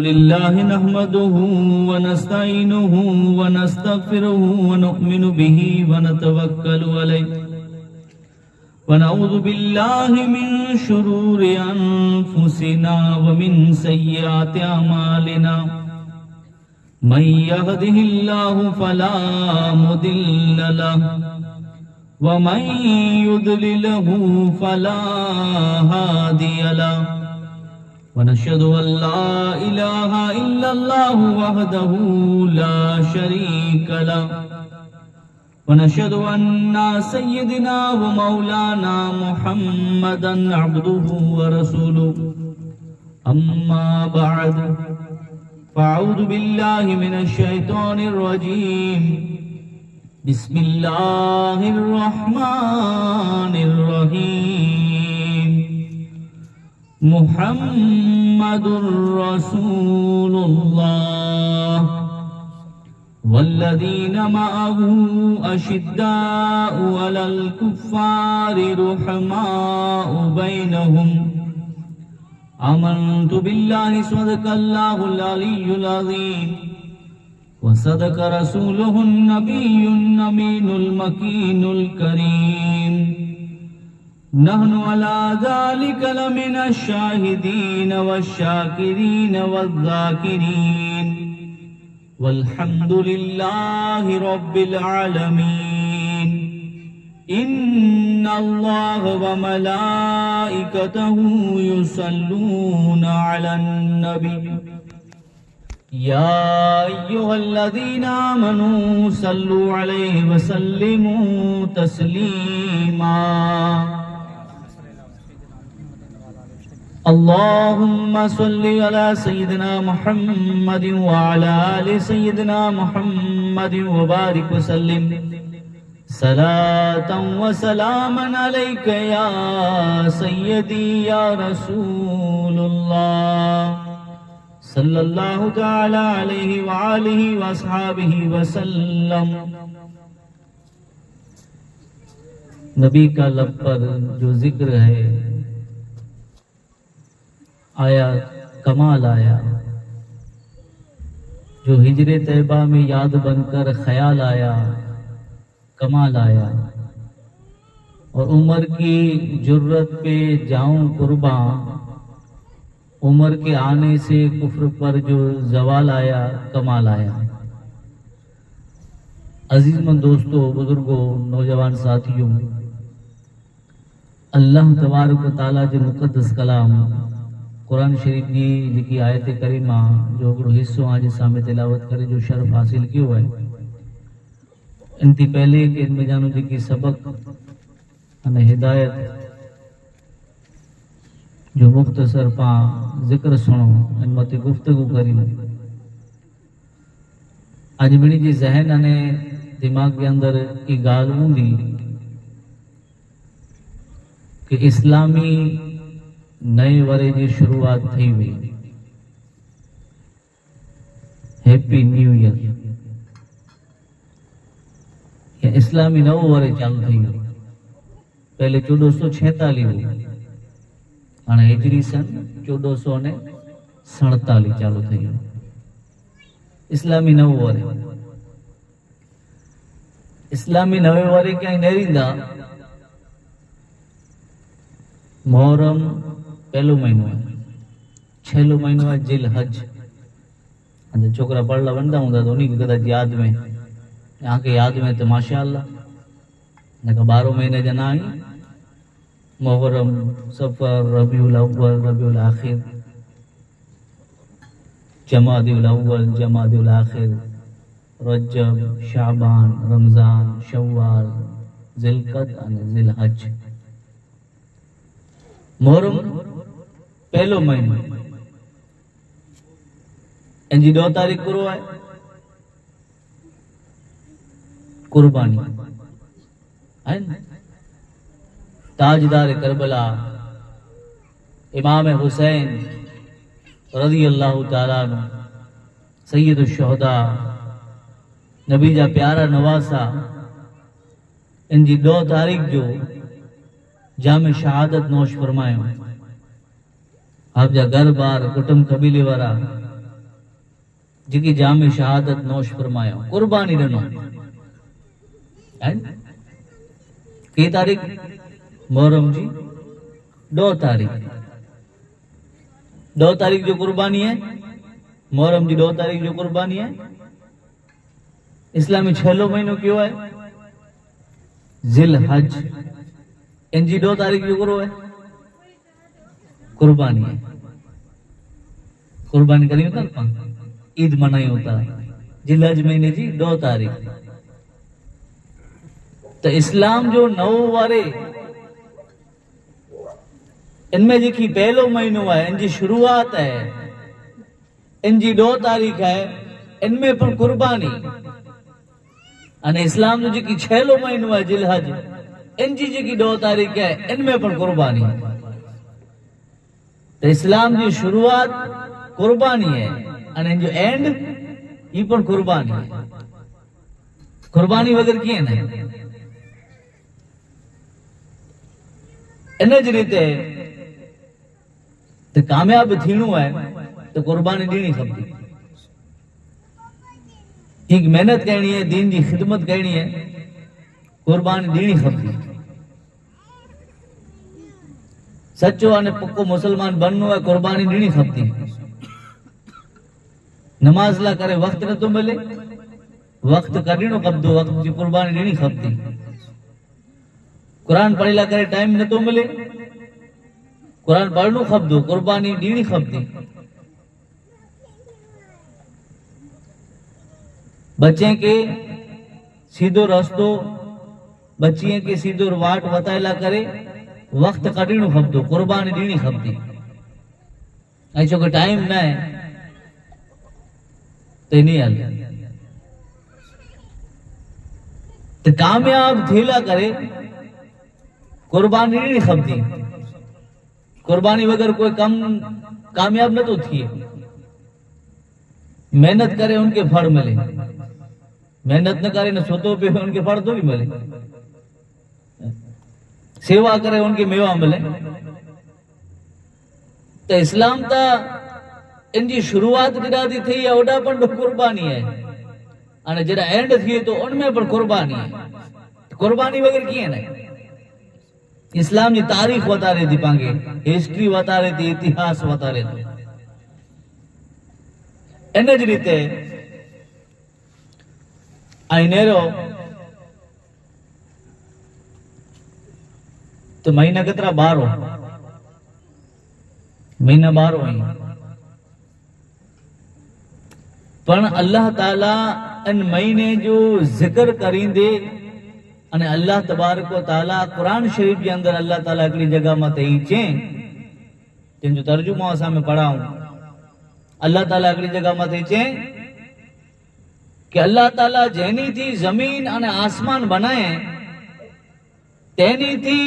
लिल्लाहि नहमदुहु व नस्तईनुहु व नस्तगफिरुहु व नु'मिनु बिही व नतवक्कलु अलैहि व नऊज़ु बिल्लाहि मिन शुरूरि अनफुसिना व मिन सय्यिआति अमालिना मन यहदिहिल्लाहु फला मुदिल्ल लहु व मन युद्लिलहु फला हादिय लहु वनशहदु अल्ला इलाहा इल्लल्लाहु वहदहु ला शरीका लहु वनशहदु अन्ना सय्यिदना व मौलाना मुहम्मदन अब्दुहु व रसूलुहु अम्मा बअद फ़अऊज़ु बिल्लाहि मिनश शैतानिर रजीम बिस्मिल्लाहिर रहमानिर रहीम मुहम्मदुर रसूलुल्लाह वल्लज़ीना मअहु अशिद्दाउ अलल कुफ़्फ़ारि रुहमाउ बैनहुम आमन्तु बिल्लाहि सदक़ल्लाहुल अलियुल अज़ीम व सदक़ रसूलुहुन नबियुन अमीनुल मकीनुल करीम नहनु अला ज़ालिका लमिनश शाहिदीन वश्शाकिरीन वज़्ज़ाकिरीन वल्हम्दुलिल्लाहि रब्बिल आलमीन इन्नल्लाह व मलाइकतहु युसल्लूना अलन नबी या अय्युहल्लज़ीना आमनू सल्लु अलैहि व सल्लिमू तस्लीमा अल्लाहुम्मा सल्लि अला सय्यिदिना मुहम्मदिन व अला आलि सय्यिदिना मुहम्मदिन व बारिक व सल्लिम सलातन व सलामन अलैका या सय्यदी या रसूलुल्लाह सल्लल्लाहु तआला अलैहि व आलिहि व अस्हाबिहि व सल्लम। नबी का लब पर जो जिक्र है आया कमाल आया, जो हिजरे तैयबा में याद बनकर ख्याल आया कमाल आया, और उम्र की जुर्रत पे जाऊं कुर्बान, उम्र के आने से कुफ्र पर जो जवाल आया कमाल आया। अजीजमंद दोस्तों, बुजुर्गों, नौजवान साथियों, अल्लाह तबारक व तआला जो मुक़द्दस कलाम कुरान शरीफ की जेकी आयत करीमा जो हिकिड़ो हिस्सो आज सामने तिलावत करे जो शर्फ हासिल कियो है, इनती पहले कि इनमें जानो जेकी सबक अने हिदायत जो मुख्तसर पा जिक्र सुनो इन मते गुफ्तगू करी आज मिणी जी जहन अने दिमाग के अंदर की गाल हूंदी कि इस्लामी नए वरे की शुरुआत थी हुई। हैप्पी न्यू ईयर या इस्लामी नवो वरे चालू थी हुई। पहले 1446 हुई, हाँ हिजरी सन 1447 चालू थी हुई। इस्लामी नवो वरे, इस्लामी नवे वरे क्या नेरींदा मुहर्रम पहलो महीनो है, छेलो महीनो है जिल हज। छोकरा पढ़ला बनता हूँ तो उन्हीं की कदाच याद में, यहाँ के याद में तो माशाअल्लाह ने 12 महीने जना आई मुहर्रम, सफर, रबीउल अव्वल, रबीउल आखिर, जमादिउल अव्वल, जमादिउल आखिर, रजब, शाबान, रमजान, शव्वाल, जिलकद और जिलहज। मुहर्रम पहलो महीनो, इंजी 2 तारीख को है कुर्बानी है। ताजदार करबला इमाम हुसैन रज़ी अल्लाह ताला अन्हु, सय्यदुश शुहदा, नबी जा प्यारा नवासा, इंजी 2 तारीख जो जामे शहादत नोश फरमायो। आप जा घर बार कुटुंब कबीले वारा जेकी जाम शहादत नोश फरमायो, कुर्बानी ॾिनो। की तारीख़? मुहर्रम जी 2 तारीख़। 2 तारीख़ जो कुर्बानी है। मुहर्रम जी 2 तारीख़ जो कुर्बानी है। इस्लामी 6 महीनो क्यों है? जिल हज इनजी 2 तारीख़ जो गुरु है कुर्बानी है। कुर्बानी करी होता ना, ईद मनाई होता जिल हज महीने जी 2 तारीख़। तो इस्लाम जो नवो वारे इनमें जेकी पहलो महीनो है, इनकी शुरुआत है, इनकी 2 तारीख़ है, इनमें पर कुर्बानी। अने इस्लाम जो जेकी 6 महीनो है जिल हज, इनकी जेकी 2 तारीख़ है, इनमें पर कुर्बानी। तो इस्लाम की शुरुआत कुर्बानी है अने जो एंड ये पण कुर्बानी है। कुर्बानी वगर कीअं न। इन जी रीते तो कामयाब थीणो है तो कुर्बानी ॾियणी खपे। ठीक मेहनत करनी है, दीन की खिदमत करनी है, कुर्बानी ॾियणी खपे। सच्चो अने पक्को मुसलमान बननो है, कुर्बानी ॾियणी खपे। नमाज ला करे वक्त न तो मिले, वक्त कढणो खपदो, वक्त की कुर्बानी ॾियणी खपे। कुरान पढ़ी ला करे टाइम न तो मिले, कुरान पढ़नो खपदो, कुर्बानी ॾियणी खपे। बच्चे के सीधो रस्तो, बच्चियों के सीधो वाट वतायला करे वक्त कढणो खपदो, कुर्बानी ॾियणी खपे। ऐं छो कि टाइम न है तो नहीं हल। तो कामयाब थेला करे कुर्बानी ॾियणी खपदी। कुर्बानी वगर कोई कम कामयाब न तो थिए। मेहनत करे उनके फल मिले, मेहनत न करे न सोतो पे उनके फल तो भी मिले। सेवा करे उनके मेवा मिले। तो इस्लाम ता इनकी शुरुआत किराती थी है, ओडा पण कुर्बानी है। अने जरा एंड थिए तो उनमें पण कुर्बानी है। कुर्बानी वगर कीअं न। इस्लाम की तारीख बता रही थी, पांगे हिस्ट्री बता रही थी, इतिहास बता रही थी। इन जी रीते नेरो तो महीना केतरा 12 महीना 12 पण अल्लाह ताला इन महीने जो जिक्र करींदे अने अल्लाह तबारक व ताला कुरान शरीफ के अंदर अल्लाह ताला अगली जगह मत ही चें, जिन जो तर्जुमा असां में पढ़ाऊं, अल्लाह ताला अगली जगह मत ही चें कि अल्लाह ताला जैनी थी जमीन अने आसमान बनाए, तेनी थी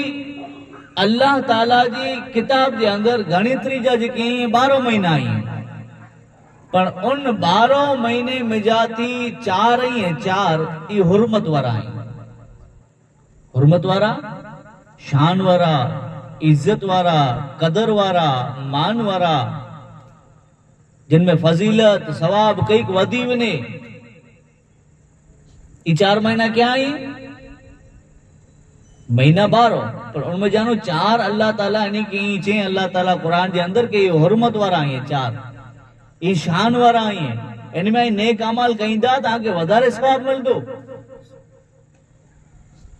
अल्लाह ताला जी किताब के अंदर गणित्री जा जेके 12 महीना आई, पर उन 12 महीने में जाती 4 ही है, 4 ये हुर्मत वारा है। हुर्मत वारा, शान वारा, इज्जत वारा, कदर वारा, मान वारा, जिनमें फजीलत सवाब कई वधी वने। ये 4 महीना क्या आई? महीना 12, पर उनमें जानो 4 अल्लाह ताला यानी कि चे अल्लाह ताला कुरान के अंदर के हुर्मत वारा आई है, 4 ये शान वारा आई है। इनमें नेक अमल कईंदा ताकि वधारे सवाब मिलदो।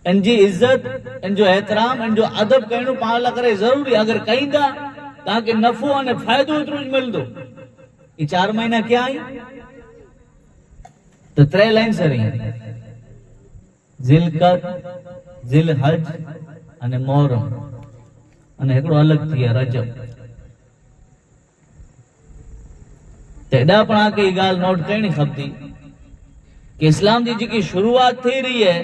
इनजी इज्जत, इनजो एहतराम, इनजो अदब करणो पाण ला करे जरूरी। अगर कईंदा ताकि नफो अने फायदो एतिरो मिलदो। ये 4 महीना क्या आई? तो 3 लाइन से रही, जिलकत, जिल हज अने मुहर्रम, अने एकड़ो अलग थी रजब। तेडा पण आके ये गाल नोट करनी खपती कि इस्लाम जी जेकी शुरुआत थी रही है,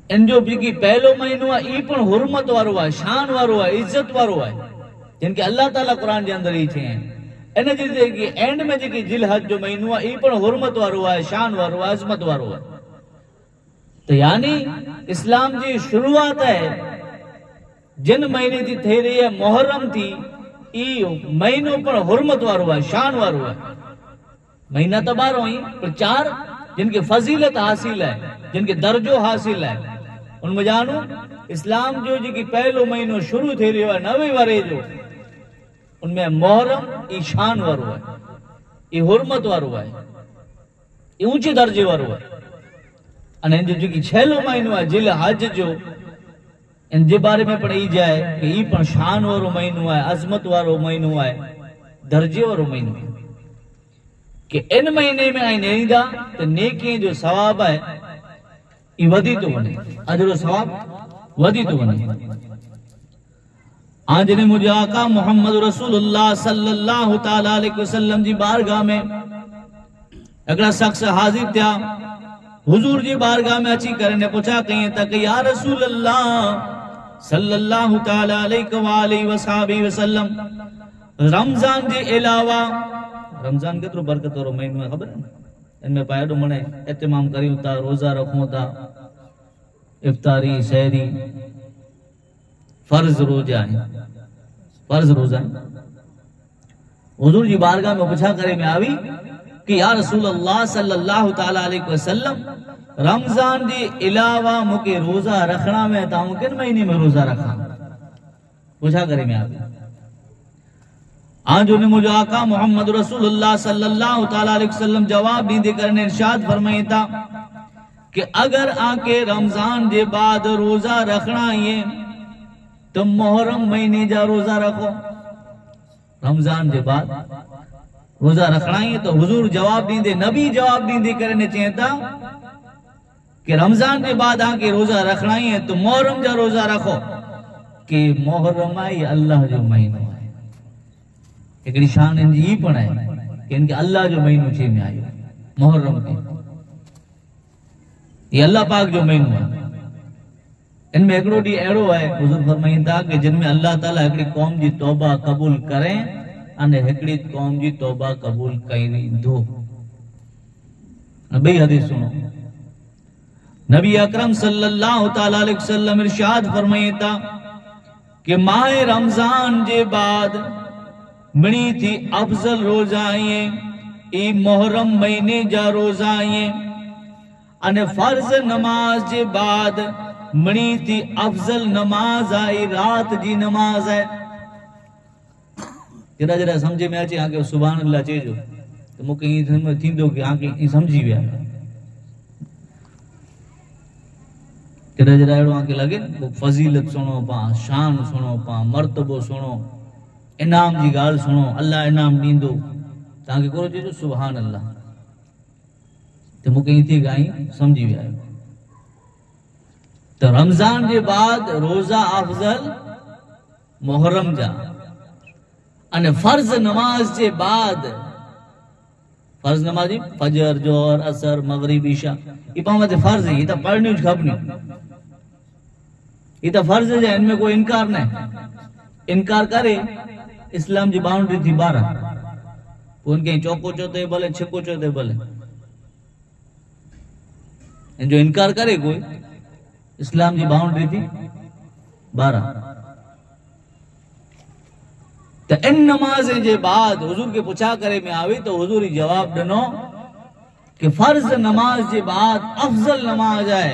इन जो जेकी पहलो महीनो है ई पण हुर्मत वारो है, शान वारो है, इज्जत वारो है, जिनके अल्लाह ताला कुरान के अंदर ही छे। इन जी जेकी एंड में जेकी जिल हज जो महीनो है ई पण हुर्मत वारो है, शान वारो है, अजमत वारो है। तो यानी इस्लाम जी शुरुआत है जिन महीने की थी रही है मुहर्रम थी, ई महीनो पर हुर्मत वारो है, शान वारो है। महीना तो 12 ही, पर 4 जिनके फजीलत हासिल है, जिनके दर्जो हासिल है, उनमें जानू इस्लाम जो जी पहलो महीनो शुरू थी रहो है 9 वरे जो, उनमें मुहर्रम ई शान वारो है, ई हुर्मत वारो है, ई ऊंचे दर्जे वारो है। अने जो जी 6 महीनो है जिल हज जो, इन जे बारे में पण ई जाए कि ई पण शान वारो महीनो है, अजमत वारो महीनो है, दर्जे वारो महीनो है, कि इन महीने में आई नेरींदा तो नेकी जो सवाब है ई वधी तो वने, अजरो सवाब वधी तो वने। आज ने मुझे आका मोहम्मद रसूलुल्लाह सल्लल्लाहु ताला अलैहि वसल्लम जी बारगाह में अगला शख्स हाजिर थिया, हुजूर जी बारगाह में अची करने पूछा कहीं तक या रसूल अल्लाह सल्लल्लाहु ताला अलैहि वसल्लम, रमजान जे अलावा, रमजान केतरो बरकत वारो महीनो है खबर है, इनमें पायडो मने एहतमाम करियो था, रोजा रखो था, इफ्तारी सहरी फर्ज रोजा है, फर्ज रोजा है। हुजूर जी बारगाह में पूछा करे में आवी कि या रसूल अल्लाह सल्लल्लाहु ताला अलैहि वसल्लम, रमजान जे अलावा मुके रोजा रखना में ता किन महीने में रोजा रखा, पूछा करे में आवी। आज उन्हें मुझे आका मोहम्मद रसूलुल्लाह सल्लल्लाहु ताला अलैहि वसल्लम जवाब दींदे करने इरशाद फरमाया था कि अगर आके रमजान के बाद रोजा रखना है तो मुहर्रम महीने जा रोजा रखो। रमजान के बाद रोजा रखना है तो हुजूर जवाब दींदे, नबी जवाब दींदे करने चाहता कि रमजान के बाद आके रोजा रखना है तो मुहर्रम जा रोजा रखो, कि मुहर्रम आई अल्लाह जो महीनो है। एक निशान इनजी ई पण है कि इनके अल्लाह जो महीनो छे में आयो मुहर्रम के, ये अल्लाह पाक जो महीनो है। इनमें एकड़ो डी एड़ो है, हुजूर फरमाईंदा कि जिनमें अल्लाह ताला एकड़ी कौम जी तौबा कबूल करे अने एकड़ी कौम जी तौबा कबूल कईंदो। बई हदीस सुनो, नबी अकरम सल्लल्लाहु ताला अलैहि वसल्लम इरशाद फरमाईंदा कि माह रमजान जे बाद बनी थी अफजल रोजा आए ई मुहर्रम महीने जा रोजा आए, अने फर्ज नमाज जे बाद बनी थी अफजल नमाज आई रात जी नमाज है। जरा जरा समझे में अचे आके सुभान अल्लाह चेजो तो मुके ई थींदो कि आके ई समझी विया। जरा जरा एड़ो आके लगे वो फजीलत सुनो पा, शान सुनो पा, मर्तबो सुनो, इनाम जी गाल सुनो, अल्लाह इनाम दींदो ताके करो चेजो सुभान अल्लाह, तो मुके ई थी गाई समझी विया। तो रमजान के बाद रोजा अफजल मुहर्रम जा, अने फर्ज नमाज के बाद, फर्ज नमाज फजर जोहर असर मगरिब ईशा ये पावते फर्ज है, ये तो पढ़नी खपनी, ये तो फर्ज है, इनमें कोई इनकार नहीं। इनकार करे इस्लाम की बाउंड्री थी 12, उनके चौको चौथे बोले छिको चौथे बोले, जो इनकार करे कोई इस्लाम की बाउंड्री थी 12। तो इन नमाज के बाद हुजूर के पूछा करे में आवी तो हुजूर जवाब दिनो कि फर्ज नमाज के बाद अफजल नमाज है,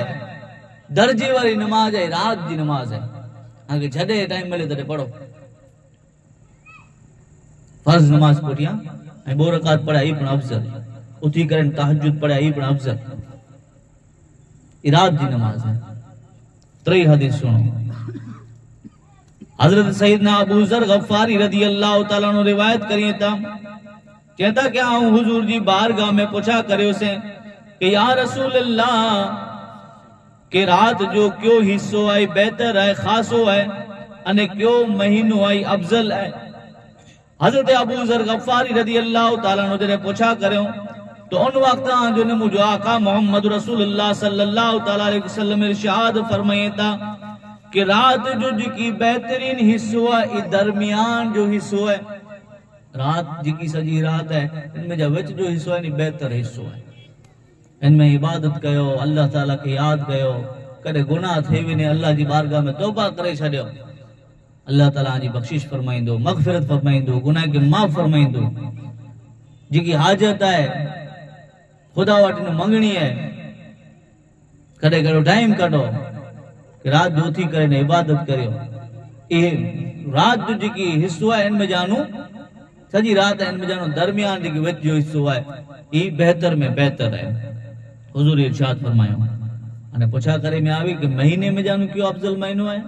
दर्जे वाली नमाज है, रात की नमाज है। आगे जडे टाइम मिले तडे पढ़ो, फर्ज नमाज पढ़िया 2 रकात पढ़ा ई पण अफजल, उठी करन तहज्जुद पढ़ा ई पण अफजल, रात की नमाज है। त्री हदीस सुनो, हजरत सैयदना अबू ज़र गफ्फारी रदी अल्लाह तआला ने रिवायत करी था, कहता क्या हूं हुजूर जी बारगाह में पूछा करे उसे कि या रसूल अल्लाह के रात जो क्यों हिस्सो है बेहतर है, खासो है, अने क्यों महीनो है अफजल है। हजरत अबू ज़र गफ्फारी रदी अल्लाह तआला ने पूछा करे तो उन वक्त जो ने मुझे आका मोहम्मद रसूलुल्लाह सल्लल्लाहु ताला अलैहि वसल्लम इरशाद फरमाया था कि रात जो की बेहतरीन हिस्सो है, दरमियान जो हिस्सो है, रात जी सजी रात है, इनमें जो विच जो हिस्सो है बेहतर हिस्सो है। इनमें इबादत कयो, अल्लाह ताला के याद कयो, कदे गुनाह थे भी ने अल्लाह जी बारगाह में तौबा करे छड़ियो, अल्लाह ताला जी बख्शिश फरमाइंदो, मगफिरत फरमाइंदो, गुनाह के माफ फरमाइंदो। जेकी हाजत है खुदा वटि मंगणी है, कॾहिं कहिड़ो टाइम कढो कि रात जो उथी करे ने इबादत करियो। ये रात जो जेकी हिस्सो है इनमें जानू सजी रात है इनमें जानू दरमियान जेकी विच जो हिस्सो है ये बेहतर में बेहतर है। हुजूर इरशाद फरमायो अने पुछा करे में आवी कि महीने में जानू क्यों अफजल महीनो है,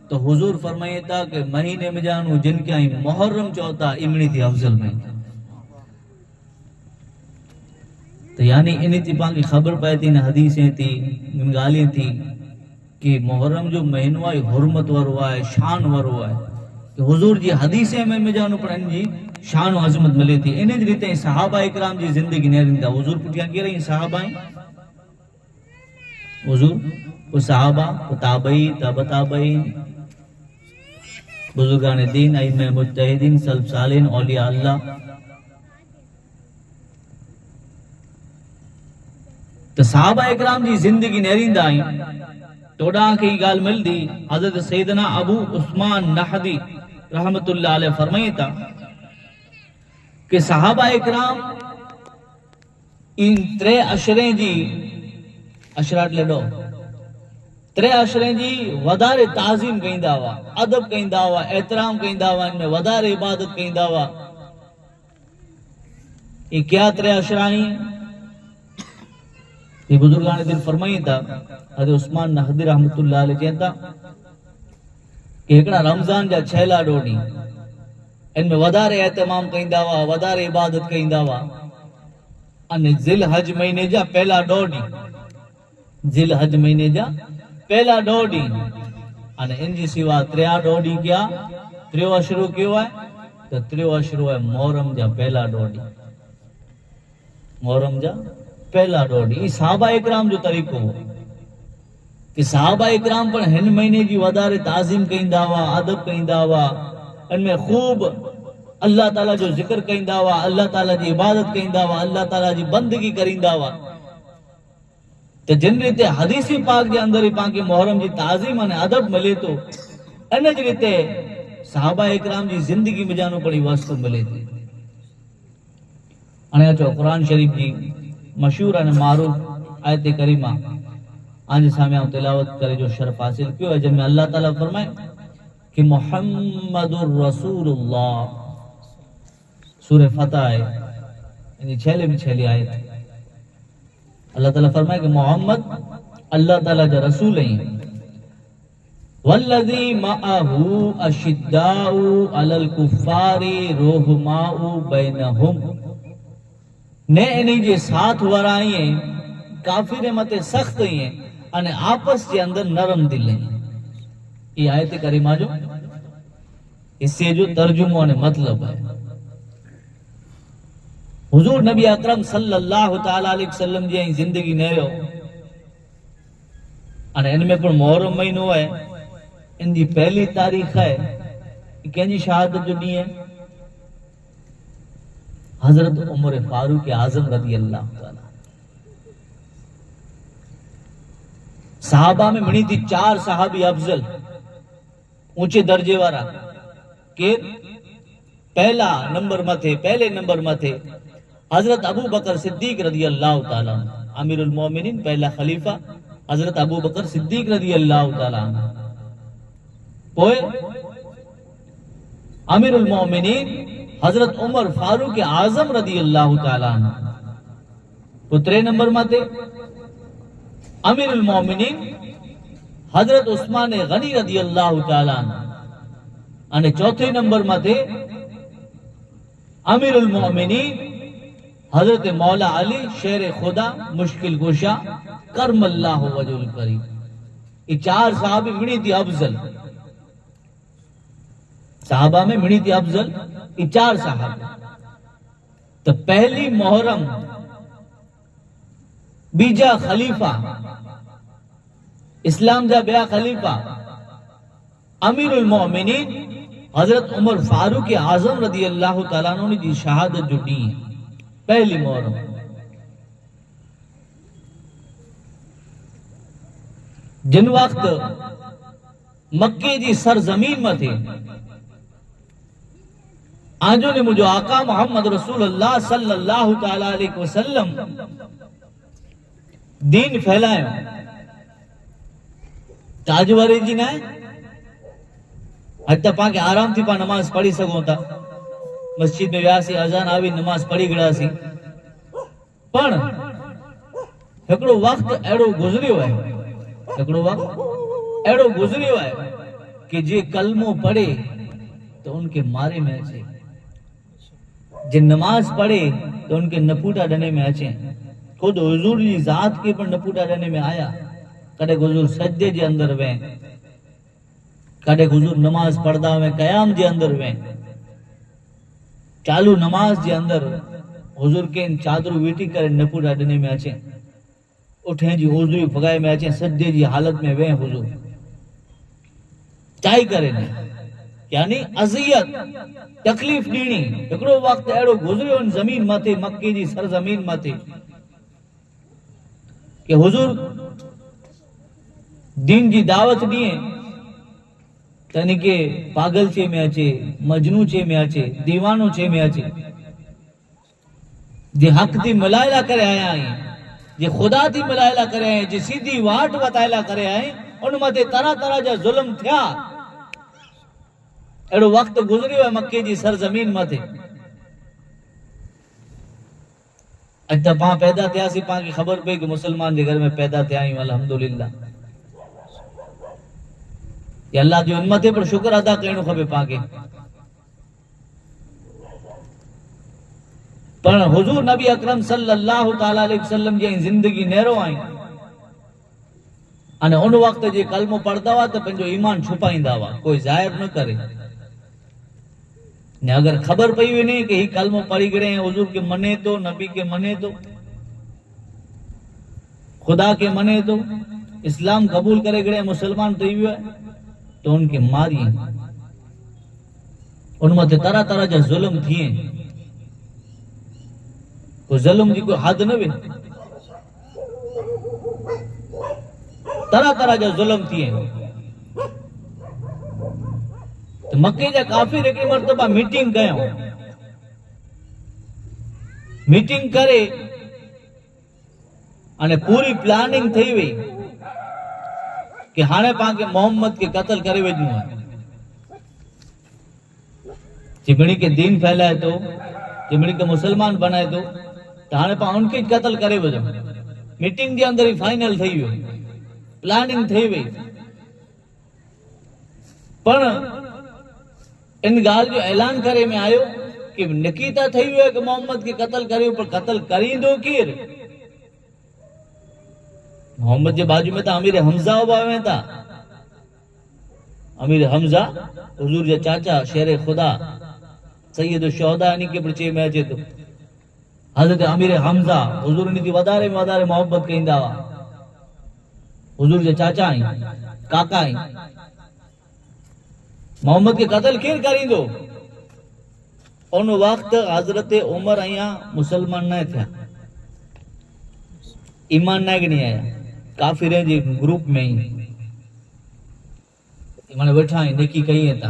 तो हुजूर फरमाए था कि महीने में जानू जिनके आई मुहर्रम चौथा इमणी थी अफजल महीनो। तो यानी इन थी पाण खबर पए थी न हदीसें थी गालियां थी कि मुहर्रम जो महीनो है हुर्मत वारो है, शान वारो है, कि हुजूर जी हदीसें में जानू पर इन जी शान अजमत मिले थी। इन जी रीते सहाबा इकराम जी जिंदगी नेरिंदा हुजूर पुठियां के रही सहाबा हुजूर वो सहाबा वो ताबई तब ताबई बुजुर्गान दीन अइमे मुज्तहिदीन सल्फ सालिन औलिया अल्लाह। तो सहाबा इकराम जी जिंदगी नेरिंदा आई तोड़ा की गाल मिलदी हजरत सैयदना अबू उस्मान नहदी रहमतुल्लाह अलैह फरमाईता कि सहाबा इकराम इन त्रे अशरे जी अशराट लेडो त्रे अशरे जी वधारे ताज़ीम कईंदा हुआ, अदब कईंदा हुआ, एहतराम कईंदा हुआ, इनमें वधारे इबादत कईंदा हुआ। ये क्या त्रे अशरा ही ये बुजुर्गान दिन फरमाई था हज़रत उस्मान नहदी रहमतुल्लाह अलैह चेता कि एकड़ा रमजान जा छेला डोडी इनमें वधारे एहतमाम कईंदा हुआ, वधारे इबादत कईंदा हुआ। अने जिल हज महीने जा पहला डोडी जिल हज महीने जा पहला डोडी अने इनजी सिवा त्रिया डोडी क्या त्रियो अशरो क्यों है, तो त्रियो अशरो है मुहर्रम जा पहला डोडी, मुहर्रम जा पहला डोडी। सहाबा इकराम जो तरीको हो कि सहाबा इकराम पर हिन महीने जी वधारे ताज़ीम कईंदा हुआ, अदब कईंदा हुआ, इनमें खूब अल्लाह ताला जो जिक्र कईंदा हुआ, अल्लाह ताला जी इबादत कईंदा हुआ, अल्लाह ताला जी बंदगी करींदा हुआ। तो जिन रीते हदीसी पाक के अंदर ही पाक मुहर्रम जी ताज़ीम अने अदब मिले तो इन जी रीते सहाबा इकराम जी जिंदगी में जानो पड़ी वस्तु मिले थी। अने अचो कुरान शरीफ जी मशहूर अने मारूफ आयत करीमा आज सामने तिलावत करे जो शर्फ हासिल कियो है, जिनमें अल्लाह ताला फरमाए कि मुहम्मदुर रसूलुल्लाह सूरह फतह है यानी छेले में छेली आयत अल्लाह ताला फरमाए कि मोहम्मद अल्लाह ताला जा रसूल हैं। वल्लज़ी मअहू अशिद्दाउ अलल कुफ्फारी रुहमाउ बैनहुम ने इन्हीं जे साथ वराई काफिर मते सख्त हैं अने आपस के अंदर नरम दिल हैं। ये आयत करीमा जो इससे जो तर्जुमो अने मतलब है हुजूर नबी अकरम सल्लल्लाहु तआला अलैहि वसल्लम जी जिंदगी नेरो अने इनमें पर मुहर्रम महीनो है, इनकी पहली तारीख है कंहिंजी शहादत जो ॾींहुं है हजरत उमर फारूक आजम रज़ी अल्लाह ताला। सहाबा में मिणी थी चार सहाबी अफजल ऊंचे दर्जे वाला के पहला नंबर मथे पहले नंबर मथे हजरत अबू बकर सिद्दीक रज़ी अल्लाह ताला अमीरुल मोमिनीन पहला खलीफा हजरत अबू बकर सिद्दीक रज़ी अल्लाह ताला पोए अमीरुल मोमिनीन हजरत उमर फारूक आजम रज़ी अल्लाह ताला पुत्रे नंबर मथे अमीरुल मोमिनीन हजरत उस्मान गनी रज़ी अल्लाह ताला अने चौथे नंबर मथे अमीरुल मोमिनीन हजरत मौला अली शेर खुदा मुश्किल कुशा करमल्लाहु वजुल करीम। ये चार साहबी मिणी थी अफजल, साहबा में मिणी थी अफजल ये चार साहब। तो पहली मुहर्रम बीजा खलीफा इस्लाम जा बया खलीफा अमीरुल मोमिनीन हजरत उमर फारूक आजम रज़ी अल्लाह ताला अन्हु जी शहादत जो ॾींहुं पहली मुहर्रम। जिन वक्त मक्के जी सरजमीन में थे आजो ने मुझो आका मोहम्मद रसूलुल्लाह सल्लल्लाहु ताला अलैहि वसल्लम दीन फैलायो ताजवारी जी ने अज पाके आराम थी पा नमाज पढ़ी सको था मस्जिद में व्यासी अजान आवी नमाज पढ़ी गयासी पण एकड़ो वक्त एड़ो गुजरियो है एकड़ो वक्त एड़ो गुजरियो है कि जे कलमो पढ़े तो उनके मारे में अचे जे नमाज पढ़े तो उनके नपूटा डने में अचे खुद हुजूर जी जात के पर नपूटा डने में आया कदे हुजूर सजदे जे अंदर वे कदे हुजूर नमाज पढ़दा में कयाम जे अंदर वे चालू नमाज जे अंदर हुजूर के चादर वीटी करे नपूटा डने में अचे उठे जी हुजूरी भगाए में अचे सजदे जी हालत में वे हुजूर चाई करे ने यानी अजियत तकलीफ दीनी एकड़ो वक्त एड़ो गुजरियो जमीन माथे मक्के जी सरजमीन माथे के हुजूर दीन जी दावत दिए तनी के पागल चे में अचे मजनू चे में अचे दीवानो चे में अचे जे हक थी मलायला करे आया है जे खुदा थी मलायला करे आए जे सीधी वाट बतायला करे आए उन मथे तरह तरह जा जुल्म थिया एड़ो वक्त गुजरियो है मक्के जी सरजमीन माथे अज त पा पैदा थियासी पा के खबर पई कि मुसलमान जे घर में पैदा थिया आहियूं अल्हम्दुलिल्लाह ये अल्लाह जो उम्मत पर शुक्र अदा करणो खपे पा के पर हुजूर नबी अकरम सल्लल्लाहु ताला अलैहि वसल्लम जी जिंदगी नेरो आई अने उन वक्त जे कलमो पढ़दा वा तो पंजो ईमान छुपाईंदा वा कोई जाहिर न करे ने अगर खबर पई वने कि ही कलमो पढ़ी गए हुजूर के मने तो नबी के मने तो खुदा के मने तो इस्लाम कबूल करे गए मुसलमान थी वियो तो उनके मारी उन मथे तरह तरह जा जुल्म थिए को जुल्म जी कोई हद न वे तरह तरह जा जुल्म थिए तो मक्के जा काफिर एक मरतबा मीटिंग कयो मीटिंग करे अने पूरी प्लानिंग थई वई कि हाणे पाके मोहम्मद के कत्ल करे वजनो है चिमणी के दीन फैलाए तो चिमणी के मुसलमान बनाए तो हाणे पा उनके कत्ल करे वजो मीटिंग जे अंदर ही फाइनल थई वियो प्लानिंग थई वई पर इन गाल जो ऐलान करे में आयो कि नकीता थई वियो कि मोहम्मद के कत्ल करियो पर कत्ल करींदो केर मोहम्मद जे बाजू में तो अमीर हमजा उबावे था अमीर हमजा हुजूर जे चाचा शेर खुदा सैयद शोहदा यानी के परिचय में अचे तो हजरत अमीर हमजा हुजूर ने वधारे में वधारे मोहब्बत कईंदा हुआ हुजूर जे चाचा आई काका आई मोहम्मद के कत्ल केर करींदो उन वक्त हजरत उमर अया मुसलमान न थिया ईमान न गणी आया काफिर जे ग्रुप में ही माने बैठा है नेकी कही है ता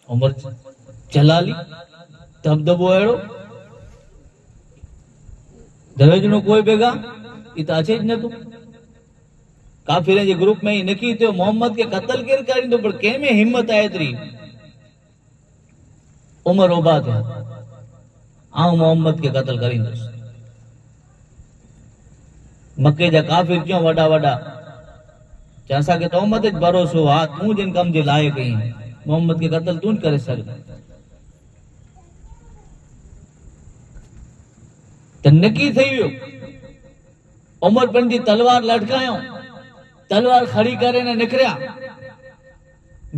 उमर चलाली दबदबो एड़ो दरजनो कोई बेगा इत अचे न तो काफिर जे ग्रुप में ही नकी तो मोहम्मद के कत्ल केर करींदो पर के में हिम्मत है इतनी उमर ओबा थे आ मोहम्मद के कत्ल करींदो मक्के जा काफिर क्यों वडा वडा जैसा के तोहमत भरोसो हा तू जिन कम जे लाए कई मोहम्मद के कत्ल तू करे सक त नकी थई वियो उमर पंजी तलवार लटकायो तलवार खड़ी करे ने निकरिया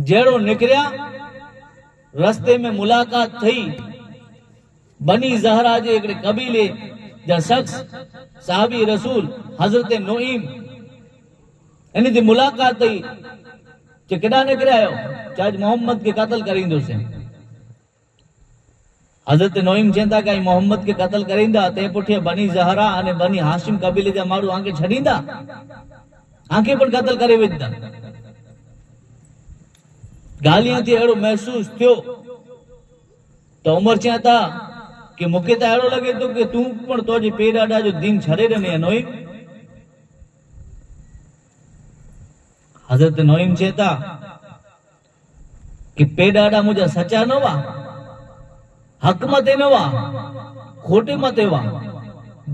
जेड़ो निकरिया रस्ते में मुलाकात थई बनी ज़हरा जे एकड़े कबीले जा शख्स साहबी रसूल हजरत नोईम यानी दी मुलाकात थई जे केडा निकरिया आयो चाज मोहम्मद के कत्ल करींदो से हजरत नोईम चेंदा कई मोहम्मद के कत्ल करींदा ते पुठे बनी ज़हरा अने बनी हाशिम कबीले जा मारू आके छडींदा आके पण कत्ल करे वेंदा गालियां थी एड़ो महसूस थियो तो उमर चया था कि मूंखे तो अहिड़ो लगे थो कि तूं पण तुंहिंजे पेर ॾाढा जो दीन छॾे ॾिने नोइम। हज़रत नोइम चए था कि पेर ॾाढा मुंहिंजा सचा न हुआ, हक़ मथे न हुआ, खोटे मथे हुआ,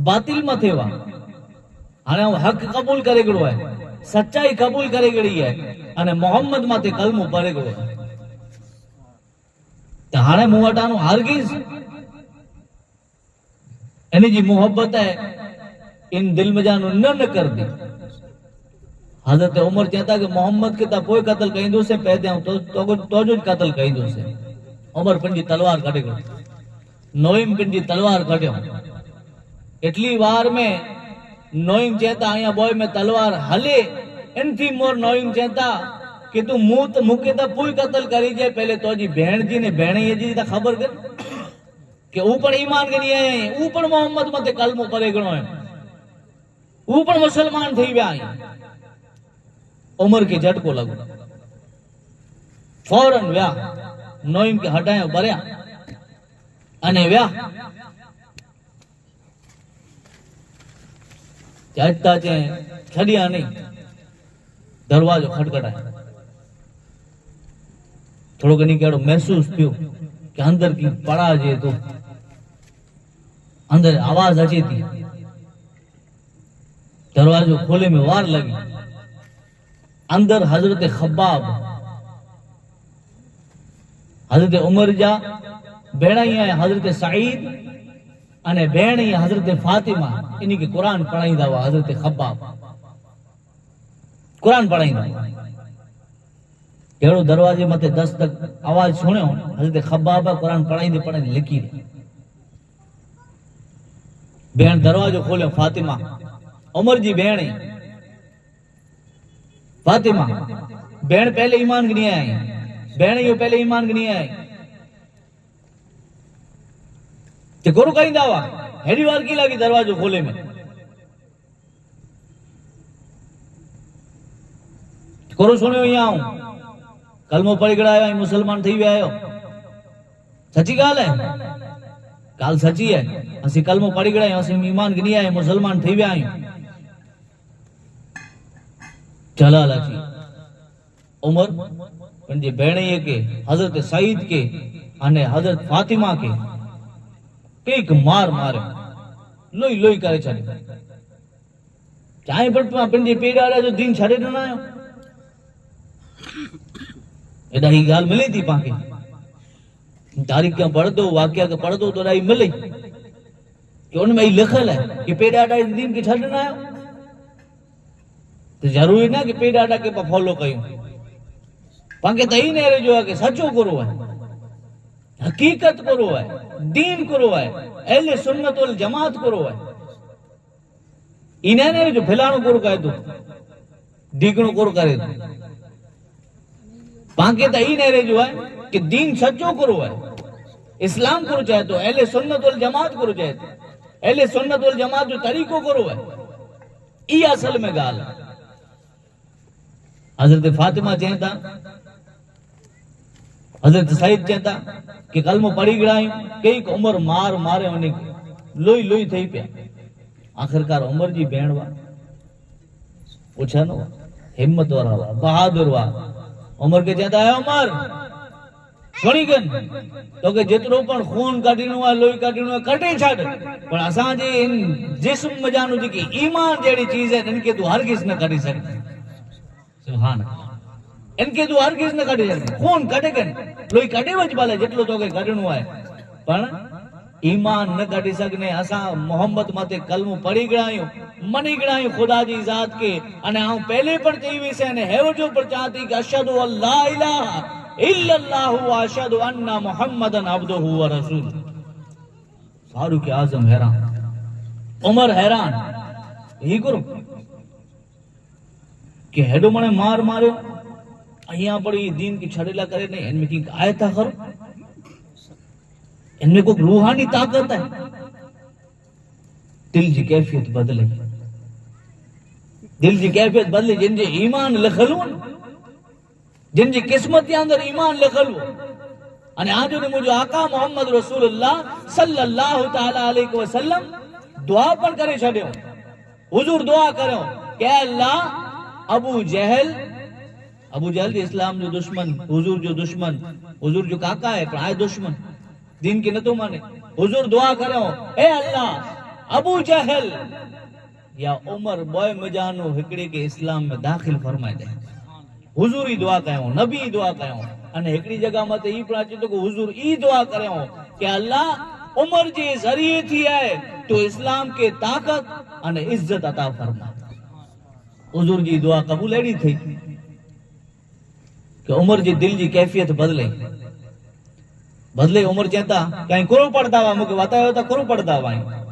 बातिल मथे हुआ। हाणे हक़ क़बूल करे गिड़ो आहे, सच्चाई क़बूल करे गिड़ी आहे, अने मोहम्मद माथे कलमो पढ़े गिड़ो आहे। त हाणे मूं वटि आनो हरगिज़ इन जी मोहब्बत है इन दिल में जानो न कर दी। हज़रत उमर चवंदा कि मोहम्मद के ता पोइ क़त्ल कईंदुसि, पहिरियां तो जो क़त्ल कईंदुसि। उमर पंहिंजी तलवार कढे वियो, नोइम पंहिंजी तलवार कढियो। एटली वार में नोइम चवंदा आया बॉय में तलवार हले इन थी मोर नोइम चवंदा कि तू मूंखे त पोइ क़त्ल करी जाए, पहले तुंहिंजी भेण जी ने भेणीअ जी त ख़बर कर कि ऊ पण ईमान खणी आया आहीं, ऊ पण मोहम्मद मथे कलमो पढ़े गिणो आहे, ऊ पण मुसलमान थी विया आहिनि। उमर खे झटको लॻो, फौरन विया नोइम खे हटायो, भरिया अने विया। चवंदा चए छॾिया नहीं, दरवाजो खटखटायो। थोड़ो घणी कहिड़ो महसूस थियो कि अंदर की पड़ा जे तो अंदर आवाज अचे थी। दरवाजो खोले में वार लगी, अंदर हजरत खब्बाब हजरत उमर जा भेण ही है, हजरत सईद अने भेण ही हजरत फातिमा, इन्हीं के कुरान पढ़ाईंदा हुआ। हजरत खब्बाब कुरान पढ़ाईंदा हुआ। केड़ो दरवाजे मथे दस्तक आवाज सुणियो, हजरत खब्बाब कुरान पढ़ाईंदे पढ़ाईंदे लिखी रही। भेण दरवाजो खोलियो, फातिमा उमर जी भेण फातिमा। भेण पहले ईमान खणी आई, भेण यो पहले ईमान खणी आई ते गुरु कईंदा हुआ। हेड़ी वार की लगी दरवाजो खोले में, गुरु सुनियो ही आऊं, कलमो पढ़ी गड़ा आयो, मुसलमान थी विया आयो। सची गाल है, गाल सची है। असी कलमो पढ़ी गड़ा आयो, असी ईमान खणी आया, मुसलमान थी विया आयो। जलाल अची उमर पंहिंजे भेणीअ के, हजरत सईद के अने हजरत फातिमा के एक मार मारियो, लोई लोई करे छॾियो। चाहे पर पंहिंजे पेर जो दीन छॾे ॾिनो आयो। एॾा ही ॻाल्हि मिले थी पाण तारीख़ का पढ़दो, वाक़िया का पढ़दो तो ॾाढी मिले कि उनमें ही लिखल है कि पेर ॾाढा दीन के छॾे ॾिनो आयो। तो जरूरी ना कि पेर ॾाढा के फॉलो कयूं, पाण खे त ई नेरे जो है कि सचो गुरु है, हकीकत गुरु है, दीन गुरु है, अहले सुन्नत वल जमात गुरु है। इन्हें ने जो फलाणो गुरु कहे तो दीगणो गुरु करे तो पाके त ई नेरे जो है कि दीन सच्चो गुरु है, इस्लाम गुरु चाहे तो अहले सुन्नत वल जमात गुरु चाहे तो अहले सुन्नत वल जमात जो तरीको गुरु है। ई असल में गाल है। हजरत फातिमा चेता, हजरत सईद चेता कि कलमो पढ़ी गिड़ायूं, कई उमर मार मारे उन्हें लोई लोई थी पिया। आखिरकार उमर जी भेण वा, पूछा न हिम्मत वारा वा, बहादुर वा। उमर के चेता है, उमर सुणी गन तो के जितरो पण खून काढणो है, लोई काढणो है, कटे छाड़, पर असा जे इन जिस्म मजानो जी की ईमान जेड़ी चीज है इनके तू हरगिज न कढी सकते। सुभान अल्लाह, इनके तू हरगिज न कढी सकते। खून कटे गन, लोई कटे वच भले जितलो तो के काढणो है, पण ईमान न कढी सकने। असा मोहम्मद माते कलमो पढ़ी गणायो, मनी गणायो खुदा जी जात के। अने आ पहले पण चई विसे ने हेव जो प्रचाती कि अशहदु अल्ला इलाहा इल्लल्लाह व अशहदु अन्ना मुहम्मदन अब्दुहु व रसूल। फारूक आजम हैरान, उमर हैरान, ही गुरु कि हेडो मने मार मारियो, अहिया पड़ी दीन की छड़ेला करे नहीं, इनमें की आयता करो, इनमें कोई रूहानी ताकत है। दिल जी कैफियत बदले, दिल जी कैफियत बदले। जिन जे ईमान लिखल हो, जिन जी किस्मत के अंदर ईमान लिखल हो, અને આજો ને મુજો આકા મોહમ્મદ રસૂલુલ્લાહ સલ્લલ્લાહુ તઆલા અલૈહિ વસલ્લમ દુઆ પણ કરી છડ્યો. હુજૂર દુઆ કર્યો કે અલ્લાહ अबू जहल इस्लाम जो दुश्मन, हुजूर जो दुश्मन, हुजूर जो काका है पर आए दुश्मन दीन के न तो माने. हुजूर दुआ करो ए अल्लाह अबू जहल या उमर बॉय मजानो हिकड़े के इस्लाम में दाखिल फरमाए दे. हुजूर ही दुआ कयो, नबी ही दुआ कयो. अने हिकड़ी जगह मते ई प्राचे तो हुजूर ई दुआ कयो कि अल्लाह उमर जे जरिए थी है तो इस्लाम के ताकत अने इज्जत अता फरमा. हुजूर जी दुआ कबूल एड़ी थी कि उमर जी दिल जी कैफियत बदले उमर चेता कहीं कोरो पड़ता हुआ मुके बतायो तो कोरो पड़ता हुआ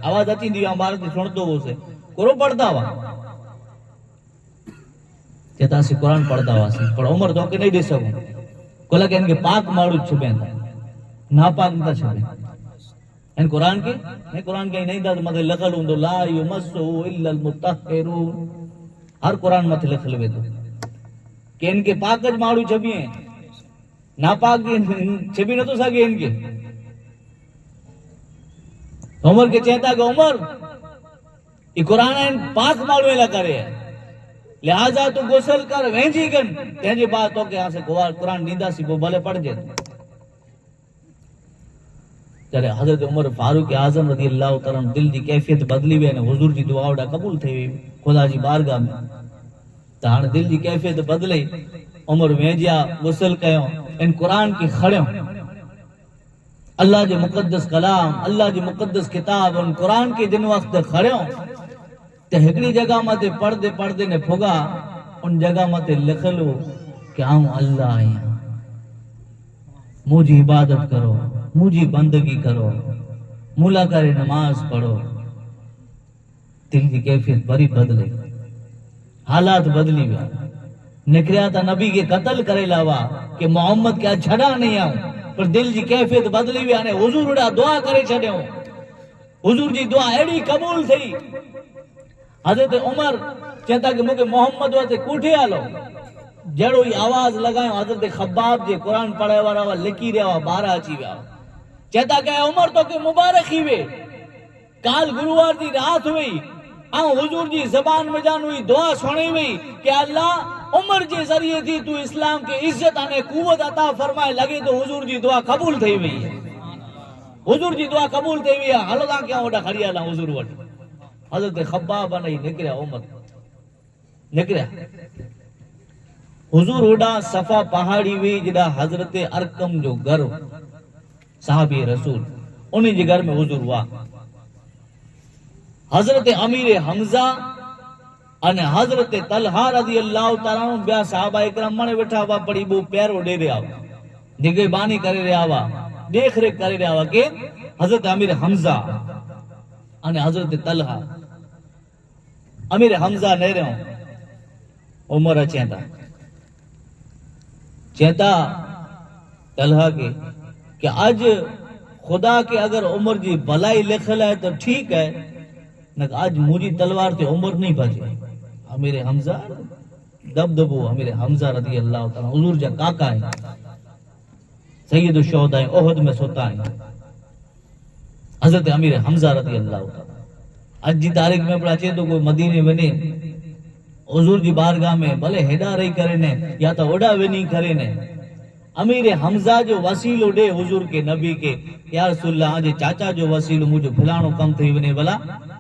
आवाज अची दी बार सुनतो वो से कोरो पड़ता हुआ चेता सी कुरान पढ़ता हुआ सी पर उमर तो के नहीं दे सकूं कोला के इनके पाक मारू छुबे ना पाक न छुबे इन कुरान के नहीं दा मगे लखल हुंदो ला युमस्सु इल्ला अल मुतहहिरून. हर कुरान मत लिख लवे तो के इनके पाकज मारू छबिए ना पाक छबी न तो सके इनके. उमर के चेता के उमर ये कुरान इन पाक मारू एला करे लिहाजा तू गुसल कर वेंजी गन तेजी बात तो के यहां से कुरान नींदा सी वो भले पढ़ जे. ત્યારે હઝરત ઉમર ફારૂક આઝમ રદિયલ્લાહુ તઆલા દિલ दी कैफियत बदली वे ने हुजूर जी दुआ ओडा कबूल थई खुदा जी बारगाह में ताण दिल दी कैफियत बदले. उमर वेजिया गुसल कयो इन कुरान की खड़यो अल्लाह जे मुकद्दस कलाम अल्लाह जी मुकद्दस किताब उन कुरान के जिन वक्त खड़यो ते हिकड़ी जगह मते पढ़दे ने फुगा उन जगह मते लिखलो कि आऊं अल्लाह आया मुझी इबादत करो मुझी बंदगी करो मुला करे नमाज पढ़ो. दिल की कैफियत बड़ी बदले हालात बदली गया. निकरिया था नबी के कत्ल करे लावा कि मोहम्मद क्या छड़ा नहीं आऊं पर दिल की कैफियत बदली हुई ने हुजूर उड़ा दुआ करे छड़ियो. हुजूर जी दुआ एड़ी कबूल थी. हजरत उमर चेता कि मुके मोहम्मद वाते कोठे आलो जड़ो ही आवाज लगायो हजरत खब्बाब जे कुरान पढ़े वाला लिखी रहा बारह अची गया. चेता के उमर तो के मुबारक ही वे काल गुरुवार दी रात हुई आ हुजूर जी जबान में जान हुई दुआ सुनी हुई कि अल्लाह उमर जे जरिए थी तू इस्लाम के इज्जत अने कुवत अता फरमाए लगे तो हुजूर जी दुआ कबूल थई हुई है. हुजूर जी दुआ कबूल थई हुई है. हलो ता क्या Voda Kharia La Hazur what Hazrat Khabbab ने निकरिया उमर निकरिया हुजूर ओडा सफा पहाड़ी वे जड़ा हजरत अरकम जो घर साहबी रसूल उन्हीं जे घर में हुजूर हुआ. हजरत अमीर हमजा अने हजरत तलहा रज़ियल्लाहु तआला अन्हु ब्या साहबा इकराम मने बैठा हुआ पड़ी बो प्यारो दे रहा निगहबानी करे रहा हुआ देख रेख करे रहा हुआ के हजरत अमीर हमजा अने हजरत तलहा अमीर हमजा ने रहो उमर चेता तलहा के कि आज खुदा के अगर उमर जी भलाई लिखल है तो ठीक है न आज मुझी तलवार से उमर नहीं बचे. अमीर हमजा दबदबो अमीर हमजा रज़ियल्लाहु तआला हुजूर जा काका है सैयद शुहदा ओहद में सोता है हजरत अमीर हमजा रज़ियल्लाहु तआला. आज जी तारीख में पढ़ाचे तो कोई मदीने वने हुजूर जी बारगाह में भले हेडा रही करे ने या तो ओडा वनी करे ने अमीर हमजा जो वसीलो दे हुजूर के नबी के या रसूलल्लाह जे चाचा जो वसीलो मुझे फलाणो कम थई वने भला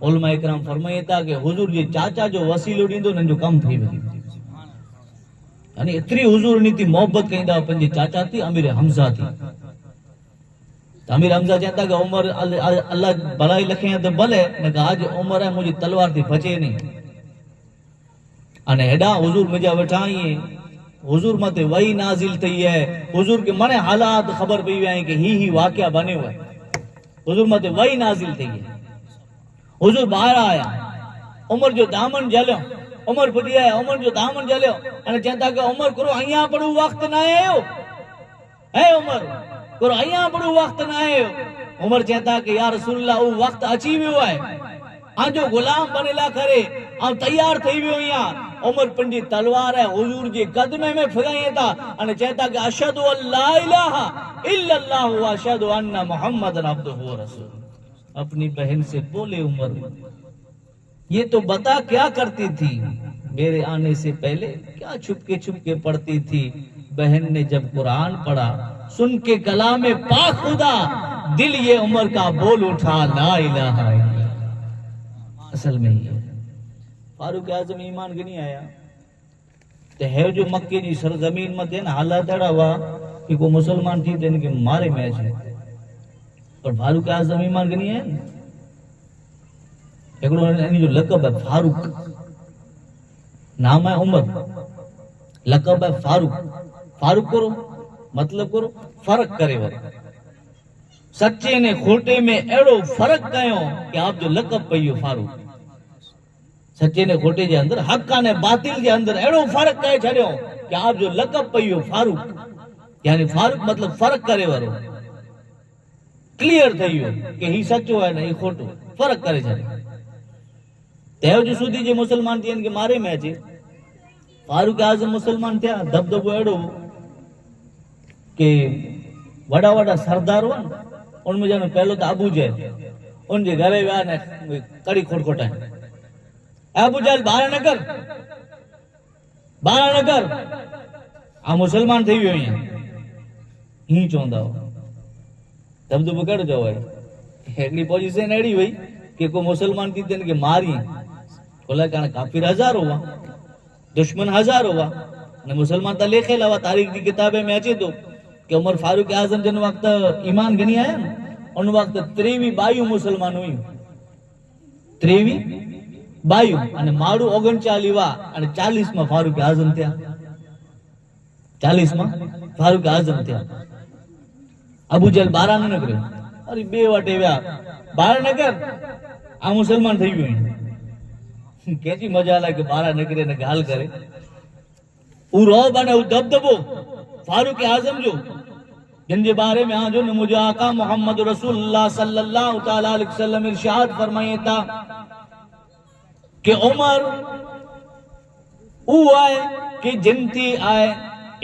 उलमा इकराम फरमायता कि हुजूर जे चाचा जो वसीलो दींदो न जो कम थई वने यानी इतनी हुजूर नीति मोहब्बत कईंदा पंजे चाचा थी अमीर हमजा थी. अमीर हमजा चेता कि उमर अल्लाह भलाई लखे तो भले न आज उमर है मुझी तलवार थी बचे नहीं अने हेडा हुजूर मुझा वेठा हुजूर मते वही नाजिल थई है. हुजूर के मने हालात खबर पई वे कि ही वाकया बने हुए हुजूर मते वही नाजिल थई है. हुजूर बाहर आया उमर जो दामन जलियो उमर पुजी आया उमर जो दामन जलियो अने चेता के उमर करो अहिया पड़ू वक्त ना आयो है उमर करो अहिया पड़ू वक्त ना आयो. उमर चेता के या रसूलल्लाह वो वक्त अची वियो है आजो गुलाम बनेला करे आ तैयार थई वियो या उमर पंजी तलवार है हुजूर जे कदमे में फिराई था अने चेता कि अशहदु अल्ला इलाहा इल्लल्लाह व अशहदु अन्ना मुहम्मदन अब्दुहु व रसूलुहु। अपनी बहन से बोले उमर, ये तो बता क्या करती थी मेरे आने से पहले, क्या छुपके पढ़ती थी। बहन ने जब कुरान पढ़ा सुन के कलाम पाक खुदा दिल ये उमर का बोल उठा ला इलाहा इल्लल्लाह। असल में ये फारूक आजम ईमान के नहीं आया तो है जो मक्के की सरजमीन में थे ना हालात अड़ा हुआ कि को मुसलमान थी तो इनके मारे मैच है, पर फारूक आजम ईमान के नहीं है। जो लकब है फारूक, नाम है उमर, लकब है फारूक। फारूक करो मतलब करो फर्क करे वो सच्चे ने खोटे में एड़ो फर्क कयो कि आप जो लकब पइयो फारूक, सच्चे ने खोटे जे अंदर हक ने बातिल जे अंदर एड़ो फर्क कहे छड़ियो कि आप जो लकब पइयो फारूक, यानी फारूक मतलब फर्क करे वारो, क्लियर थई कि ही सच्चो है ना ही खोटो, फर्क करे छड़ियो। तेव जो सुधी जे मुसलमान थी इनके मारे में अचे, फारूक आजम मुसलमान थिया, दबदबो एड़ो कि वड़ा वड़ा सरदार हुआ उनमें जानो पहलो तो अबू जहल उनके घरे विया ने कड़ी खोटखोटाए, अबू जहल बाहर न कर, बाहर न कर, आ मुसलमान थी वियो ही चवंदा हो। दबदबो केड़ो जो है एटली पोजीशन एड़ी हुई कि को मुसलमान थी तेन के मारी बोला कारण काफिर हजार हुआ, दुश्मन हजार हुआ ने मुसलमान तो लेखे लावा। तारीख की किताबे में अचे तो कि उमर फारूक आजम जन वक्त ईमान गनी आया ना उन वक्त 23 बायु मुसलमान हुई, 23 बायु अने मारू 39 वा अने 40 में फारूक आजम थिया, 40 में फारूक आजम थिया। अबू जहल 12 न करे, अरे बे वाटे व्या 12 न कर, आ मुसलमान थई गयो। कैसी मजा आला कि 12 न करे ने गाल करे। उ रौब अने उ दबदबो फारूक आजम जो जिनके बारे में जो मुझे आका मोहम्मद रसूलुल्लाह सल्लल्लाहु तआला अलैहि वसल्लम इरशाद फरमाया था कि उमर उ आए कि जिनती आए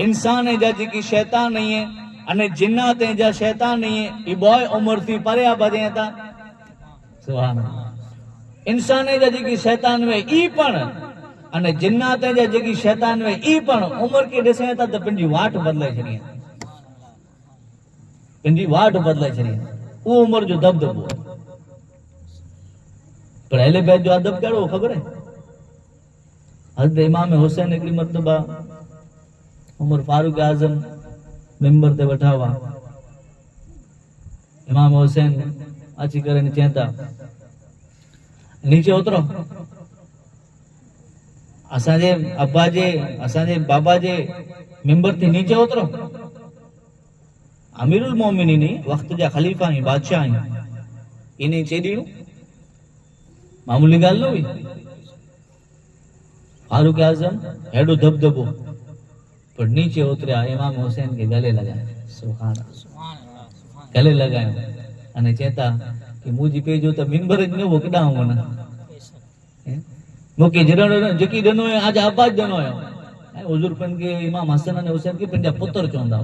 इंसान जा जी शैतान नहीं है अने जिन्नात जा शैतान नहीं है, ई बॉय उमर थी परया बजे था। सुभान अल्लाह। इंसान जा जी शैतान में ई पण अने जिन्नात जा जी शैतान में ई पण उमर के ॾिसे था त पंहिंजी वाट बदलाए छॾी, पंहिंजी वाट बदलाए छॾी। वो उमर जो दबदबो पर अहले बैत जो अदब कहिड़ो ख़बर है। हज़रत इमाम हुसैन हिकिड़ी मरतबा उमर फारूक आजम मिंबर ते वेठा हुआ, इमाम हुसैन अची करे चवनि था नीचे उतरो, असांजे अब्बा जे असांजे बाबा जे मिंबर ते नीचे उतरो। अमीरुल मोमिनीन वक्त जा खलीफा ही बादशाह ही इन चेड़ियों मामूली गाल न हुई। फारूक आजम हेडो दबदबो पर नीचे उतरिया, इमाम हुसैन के गले लगाए, सुभान अल्लाह, गले लगाए अने चेता कि मुझी पेजो तो मिंबर ज न हो केडा हो ना मुके जरण जकी दनो है आज आबाद दनो है हुजूर पन के इमाम हसन अने हुसैन के पंजा पुत्र चोंदा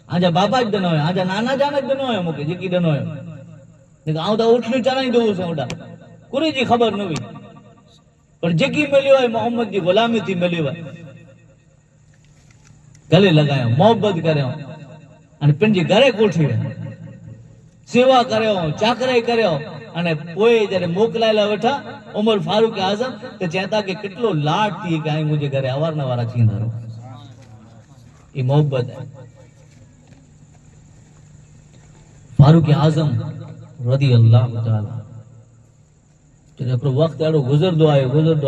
आजा बाबा ज दनो है, आजा नाना जान ज दनो है, मुके जकी दनो है ने आउ तो उठनी चढ़ाई दो से ओडा कुरी जी खबर न हुई पर जकी मिलियो है मोहम्मद जी गुलामी थी मिलियो है, गले लगायो, मोहब्बत करयो अने पंजे घरे कोठी सेवा करयो, चाकराई करयो अने पोए जरे मोकलायला वेठा उमर फारूक आजम ते चेता के कितलो लाड थी के आई मुझे घरे अवारनवार अचींदा रहो। ई मोहब्बत है। फारूक आजम रदी अल्लाह ताला जब वक्त एड़ो गुजरदो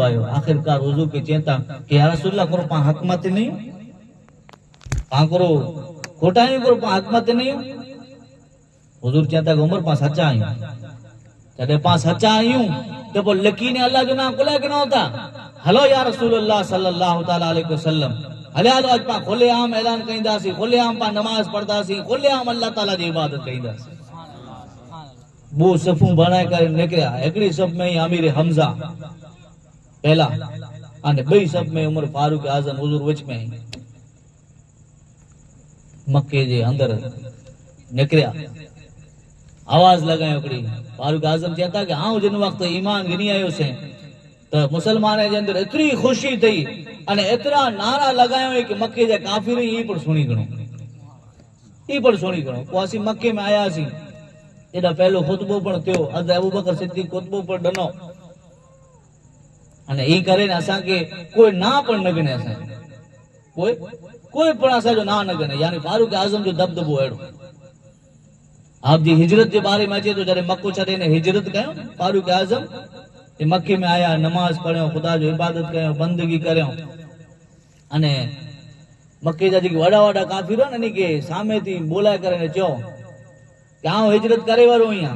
आयो आखिरकार हुजूर के चेता कि या रसूलुल्लाह करो पा हक मत नहीं पा करो खोटा नहीं करो पा हक मत नहीं। हुजूर चेता कि उमर पा सच्चा आयूं, जडे पा सच्चा आयूं तो पो लकीने अल्लाह जो नाम खुले के न होता। हलो या रसूलुल्लाह सल्लल्लाहु ताला अलैहि वसल्लम हले आज आज पा खुले आम ऐलान कईंदासी, खुले आम पा नमाज पढ़दासी, खुले आम अल्लाह ताला जी इबादत कईंदासी। वो सफू बनाए करे निकलिया, एकड़ी सब में ही अमीर हमजा पहला अने बई सब में उमर फारूक आजम हुजूर विच में मक्के जे अंदर निकरिया, आवाज लगायो हिकिड़ी। फारूक आजम चवनि था कि आउं जिन वक़्तु ईमान गिनी आयोसीं त मुसलमान जे अंदर एतिरी ख़ुशी थी अने एतिरा नारा लगायो कि मक्के जा काफ़िर ई पण सुणी गणो, ई पण सुणी गणो। पोइ असीं मक्के में आयासीं, एॾा पहलो ख़ुतबो पण थियो, हज़रत अबू बकर सिद्दीक़ ख़ुतबो पण ॾिनो अने ई करे न असांखे कोई ना पण न गिने, असांखे कोई पण असांजो ना न गिने। यानी फारूक आज़म जो दबदबो अहिड़ो। आप जी हिजरत के बारे में अचे तो जॾहिं मक्को छॾे ने हिजरत कयो फारूक आज़म मक्के में आया, नमाज पढ़ियो, खुदा जो इबादत कयो, बंदगी करियो अने मक्के जा जेके वॾा वॾा काफ़िर आहिनि के सामे थी बोलाए करे ने चयो कि आउं हिजरत करे वारो आहियां,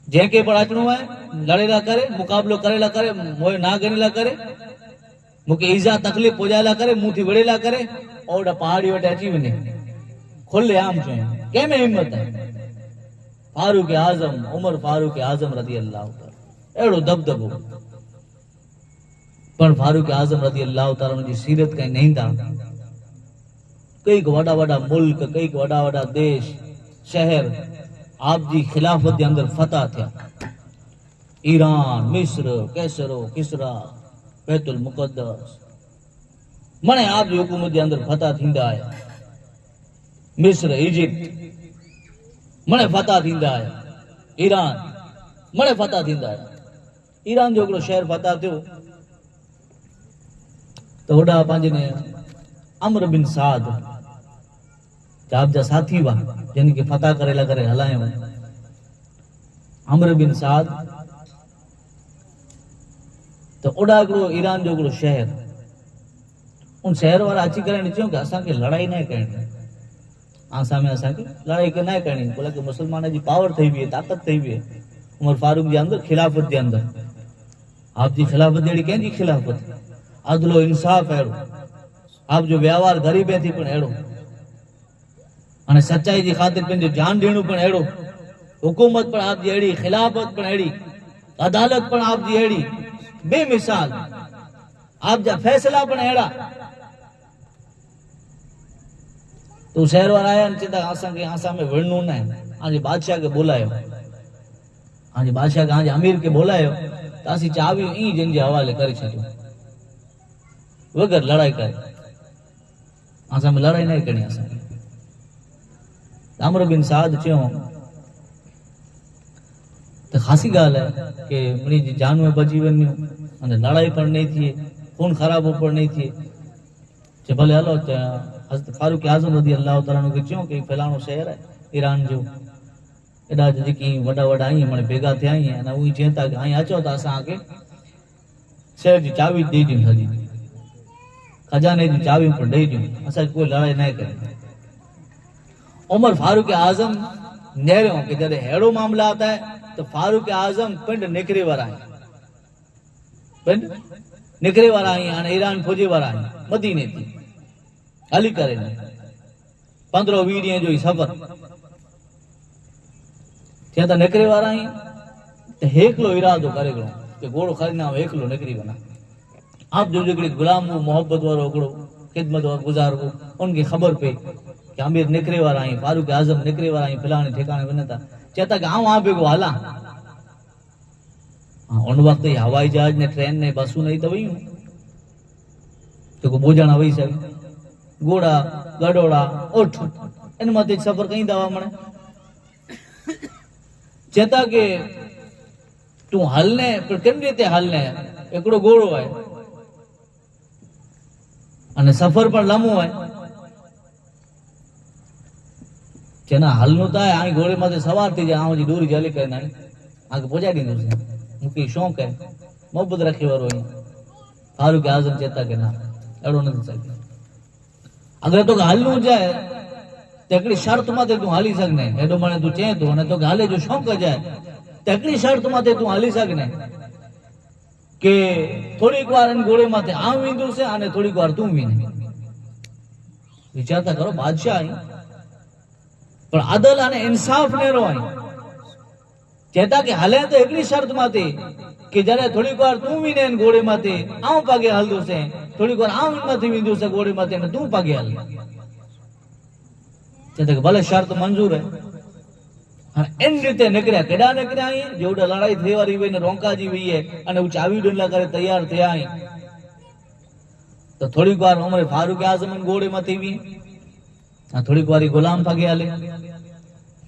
जंहिंखे पण अचणो आहे लड़ेला करे, मुक़ाबलो करेला करे, मोए ना गणेला करे, मूंखे ईज़ा तकलीफ़ पहुचाएला करे, मुंह थी विड़ेला करे, ओॾा पहाड़ी वटि अची वञे खुले आम चयो। कंहिंमें हिम्मत है? फारूक आज़म, उमर फारूक आज़म रज़ी अल्लाह ताला, अहिड़ो दबदबो। पण फारूक आज़म रज़ी अल्लाह ताला उनजी सीरत कहीं नहीं था। कई वॾा वॾा मुल्क, कई वॾा वॾा देश शहर आप जी खिलाफत के अंदर फतह थिया। ईरान, मिस्र, कैसरो, किसरा, बैतुल मुक़द्दस मने आप जी हुकूमत के अंदर फतह थींदा है। मिस्र, इजिप्ट मने फतह थींदा है। ईरान मने फतह थींदा है। ईरान जो हिकिड़ो शहर फतह थियो तो होॾा पंहिंजे ने अम्र बिन साद आप जा साथी हुआ जिनके फतह करेला करे हलायो। अम्र बिन साद तो ओॾा हिकिड़ो ईरान जो हिकिड़ो शहर, उन शहर वारा अची करे चयो कि असांखे लड़ाई न करणी, आसां में असांखे लड़ाई न करणी, बोला कि मुसलमान जी पावर थी हुई है, ताकत थी हुई है उमर फारूक जे अंदर, खिलाफत जे अंदर। आप जी खिलाफत जहिड़ी कंहिंजी खिलाफत, अदलो इंसाफ़ अहिड़ो, आप जो व्यवहार ग़रीब थी पण अहिड़ो, हाणे सच्चाई जी ख़ातिर पंहिंजो जान ॾियणो पण अहिड़ो, हुकूमत पण आप जी अहिड़ी, खिलाफत पण अहिड़ी, अदालत पण आप जी अहिड़ी बेमिसाल, आप जा फैसला पण अहिड़ा। तो शहर वारा आया चवंदा असांखे आसां में विढ़णो न आहे, हाणे बादशाह खे बोलायो, हाणे बादशाह खे हाणे अमीर खे बोलायो त असीं चाबियूं ई जिन जे हवाले करे छॾियूं बग़ैर लड़ाई करे, असां में लड़ाई न करणी। असांखे अम्र बिन साद चयो त ख़ासी ॻाल्हि आहे कि मुंहिंजी जानूं बची वञूं अने लड़ाई पण नहीं थिए, खून ख़राबो पण नहीं थिए। चए भले हलो। हज़रत फारूक आज़म रज़ी अल्लाह ताला खे चयो कि फलाणो शहर आहे ईरान जो, एॾा जेकी वॾा वॾा आहिनि माने भेगा थिया आहिनि अने उहे चवनि था कि हाणे अचो त असांखे शहर जी चाबी ॾेई ॾियूं, सॼी खजाने जी चाबियूं पण ॾेई ॾियूं, असांखे कोई लड़ाई न करे। उमर फारूक आज़म नेरियो कि जॾहिं अहिड़ो मामलात आहे त फारूक आज़म पिंड निकिरे वारा आहिनि, पिंड निकिरे वारा आहिनि, हाणे ईरान पुॼे वारा आहिनि, मदीने थी हली करे 15-20 ॾींहं जो ई सफ़र थिया त निकिरे वारा आहिनि त हेकलो इरादो करे हिकिड़ो कि घोड़ो खरींदा हेकलो निकिरी वञा। आप जो हिकिड़ी गुलाम हो, मोहब्बत वारो हिकिड़ो ख़िदमत वारो गुज़ार हो, उनखे ख़बर पई कि अमीर निकिरे वारा आहिनि, फारूक आज़म निकिरे वारा आहिनि, फलाणे ठिकाणे वञनि था। चए था कि आउं आ बेगो हलां। उन वक़्तु हवाई जहाज ने, ट्रेन ने, बसूं नहीं त वयूं जेको बोझण वेही सघे, घोड़ा गडोड़ा उठ इन मथे सफ़र कई दवा मणे। चए था कि तूं हलने पर किन रीते हलने, हिकिड़ो घोड़ो आहे अने सफ़र पण लंबो आहे। चए ना हलनो त आहे, हाणे घोड़े मथे सवार थी जाए, आउं जी दूरी हली करे आगे पहुचाए ॾींदुसि, मूंखे शौक़ु आहे, मोहबत रखे वारो आहियां। फारूक आज़म चेता कि न अहिड़ो न थी सघे। अगरि तोखे हलणो हुजे त हिकिड़ी शर्त मथे तूं हली सघने, हेॾो माने तूं चए थो अने तोखे हले जो शौक़ु हुजे त हिकिड़ी शर्त मथे तूं हली सघने कि थोड़ी बार इन घोड़े मथे आउं वेंदुसि अने थोड़ी बार तूं वेंदे। वीचार था करो, बादशाह आहीं पर अदल अने इंसाफ़ नेरो आहीं। चेता के हले तो एकड़ी शर्त माते कि जरे थोड़ी बार तू भी ने घोड़े माते आऊं पागे हलदो से, थोड़ी बार आऊं मथी विंदो से घोड़े माते ने तू पागे हल। चेता के भले शर्त मंजूर है। हाँ इन रीते निकलिया केड़ा निकलिया आई जो लड़ाई थी वाली वे ने रोंकाजी हुई है अने चावी डंडा करे तैयार थे आई तो थोड़ी बार उमर फारूक आजम घोड़े मथी भी थोड़ी बारी गुलाम पागे हले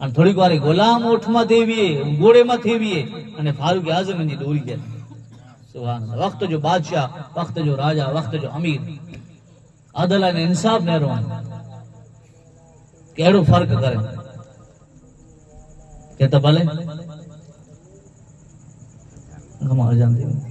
और थोड़ी बारी गुलाम ओठ में देवी घोड़े में थेवी अने फारूक आजम जी डोरी जाए। सुभान अल्लाह। वक्त जो बादशाह, वक्त जो राजा, वक्त जो अमीर, अदल ने इंसाफ ने रोन केड़ो फर्क करे कहता भले हम आ जानते हैं।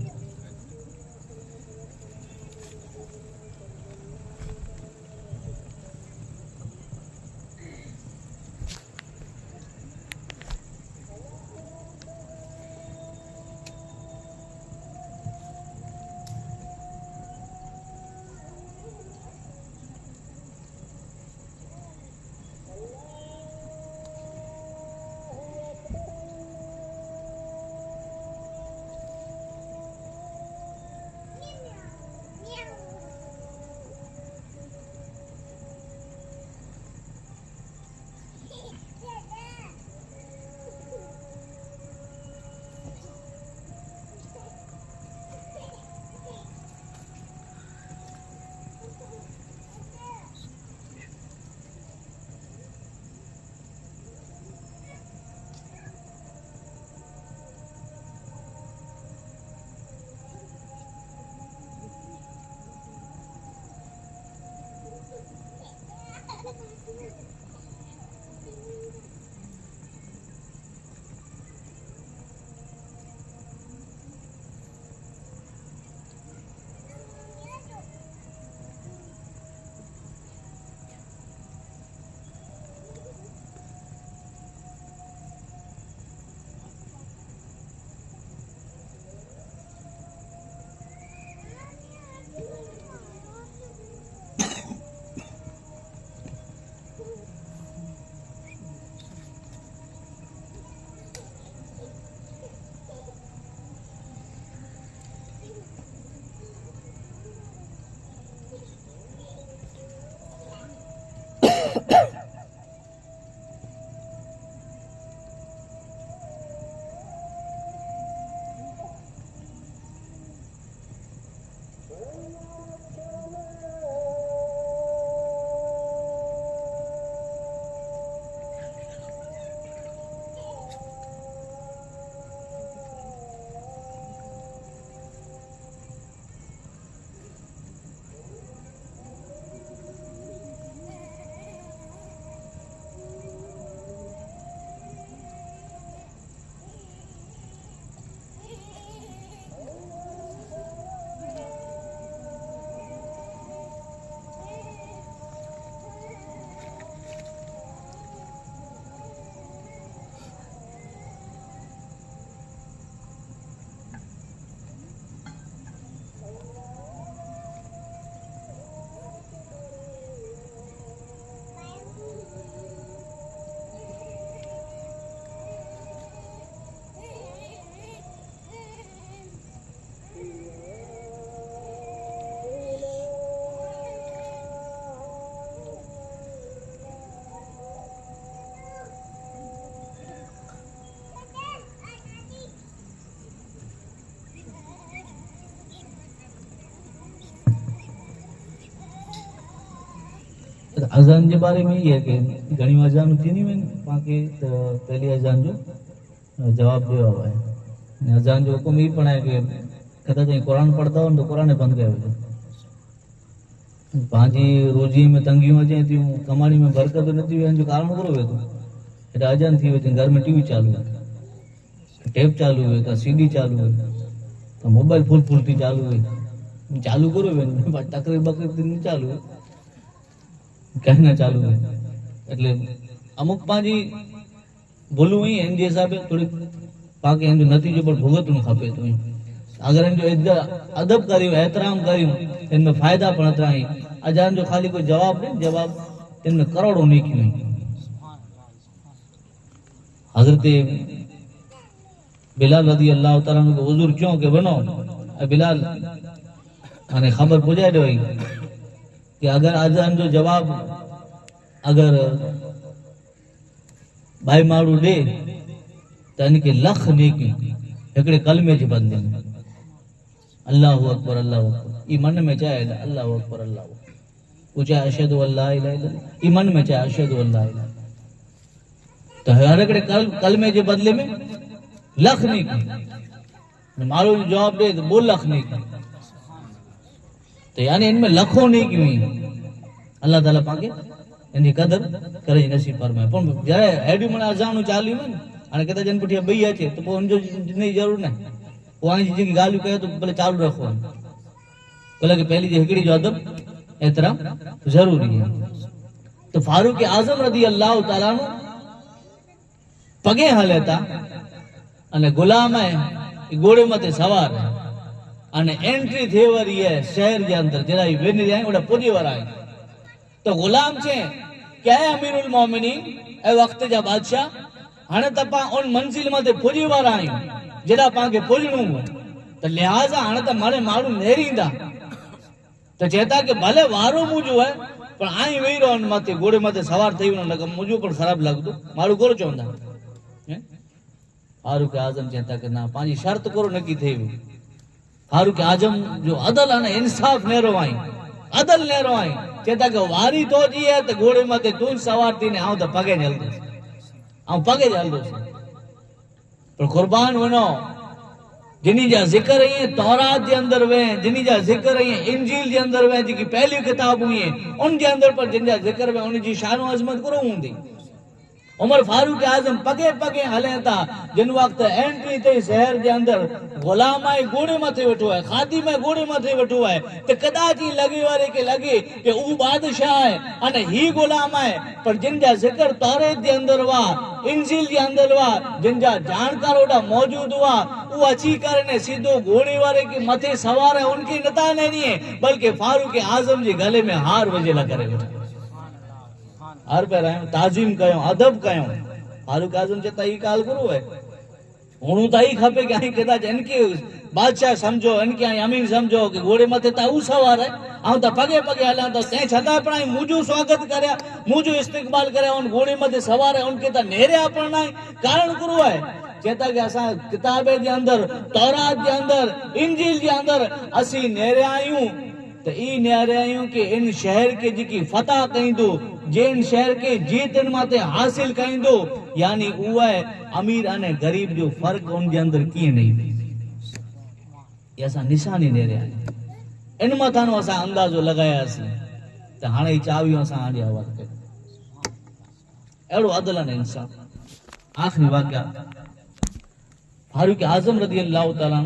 अजान के बारे में ये है कि घणी अजान थी नहीं मैंने बाकी तो पहली अजान जो जवाब दिया हुआ है। अजान जो हुक्म ये पण है कि कहता थे कुरान पढ़ता हो तो कुरान बंद कयो पांची रोजी में तंगियूं अचे थियूं कमाणी में बरकत नथी वे जो कारण करो वे तो एटा अजान थी वे घर में टीवी चालू है टेप चालू है का सीडी चालू है तो मोबाइल फूल फूल थी चालू है चालू करो वे तकरीर बकरीर नहीं चालू है कहना चालू है એટલે અમુક પાજી ભૂલું ही એન જે હિસાબે થોડી પાકે એનો નતીજો પણ ભોગતણું ખપે તો अगर इन जो अदब करियो एहतराम करियो इनमें फायदा पण अतरा ही अजान जो खाली कोई जवाब नहीं जवाब इनमें करोड़ों नेकी नहीं। हजरत बिलाल रदी अल्लाह ताला को हुजूर क्यों के बनो बिलाल माने खबर पुजाए दो कि अगर आजान जो जवाब अगर भाई मारू दे तो इनके लख नेकी एकड़े कलमे जे बदले अल्लाह अकबर ई मन में चाहे अल्लाह अकबर अल्लाह पूछा अशहदु अल्ला इलाहा इल्लल्लाह ई मन में चाहे अशहदु अल्ला इलाहा तो हर एकड़े कलमे जे बदले में लख नेकी मारू जवाब दे तो 2 लाख नेकी तो यानी इनमें लखों नेकी हुई अल्लाह ताला पाके इनकी कदर करे नसीब फरमाए पण जरे हेडी मने अजानो चाली में અને કદાચ જન પઠિયા બઈ છે તો ઉનજો नहीं जरूर नहीं वहां जी की गाली कहे तो भले चालू रखो बोला कि पहली हिकड़ी जो अदब एहतराम जरूरी है। तो फारूक आजम रदी अल्लाह ताला नु पगे हलेता અને ગુલામે ઘોડે માથે સવાર અને એન્ટ્રી થેવરી है शहर के अंदर जरा वेनी जाए ओडा पूरी वर आए तो गुलाम छे क्या है अमीरुल मोमिनीन ए वक्त जा बादशाह हाणे तपा उन मंजिल माथे पूरी वर आए जरा पाके पूजणू तो लिहाजा हाणे तो मारे मारू नेरींदा तो चेता के भले वारो मुजो है पण आई वेई रो माथे घोड़े माथे सवार थई न लगे मुजो पण खराब लगदो मारू गोरो चोंदा फारूक आजम चेता के ना पांजी शर्त करो नकी थे फारूक आजम जो अदल है इंसाफ नेरो आई अदल नेरो आई चेता के वारी तो जी है तो घोड़े माथे तू सवार थी ने आऊ तो पगे जल्दो आऊ पगे जल्दो पर कुर्बान वनो जिनी जा जिक्र है तौरात के अंदर वे जिनी जा जिक्र है इंजील के अंदर वे जी की पहली किताब हुई है उन के अंदर पर जिन जा जिक्र वे उन जी शान अजमत करो हुंदी उमर फारूक आजम पगे पगे हले था जिन वक्त एंट्री थी शहर के अंदर गुलाम आए घोड़े माथे बैठो है खादी में घोड़े माथे बैठो है तो कदाच ही लगे वारे के लगे कि ऊ बादशाह है अने ही गुलाम है पर जिन जा जिक्र तौरात के अंदर वा इंजील के अंदर वा जिन जा जानकार ओडा मौजूद हुआ वो अची करने सीधो घोड़े वाले के मथे सवार है उनकी नता नहीं है बल्कि फारूक आजम जी गले में हार वजेला करे हार पहरायो ताजीम कयो अदब कयो फारूक आजम चेता ही काल गुरु है हुणु ताई खपे कि आई कदाच इनके बादशाह समझो इनके आई अमीन समझो कि घोड़े मथे ता ऊ सवार है आऊं तो पगे पगे हला तो ते छता पण आई मुजो स्वागत करया मुजो इस्तकबाल करया उन घोड़े मथे सवार है उनके ता नेरे पण नहीं कारण गुरु है चेता कि असा किताबे के अंदर तौरात के अंदर इंजील के अंदर असी नेरे आयूं तो ई नेरे आयूं कि इन शहर के जी फतह कईंदो जिन शहर के जीत इन माते हासिल कईंदो यानी उवा अमीर अने गरीब जो फर्क उनके अंदर किए नहीं ऐसा निशानी नेरे आए इन माथानो असा अंदाजो लगाया सी तो हाणे चावियो असा आजे हवाले कयो एड़ो अदल ने इंसाफ आखिरी वाक्या फारूक आजम रदी अल्लाह ताला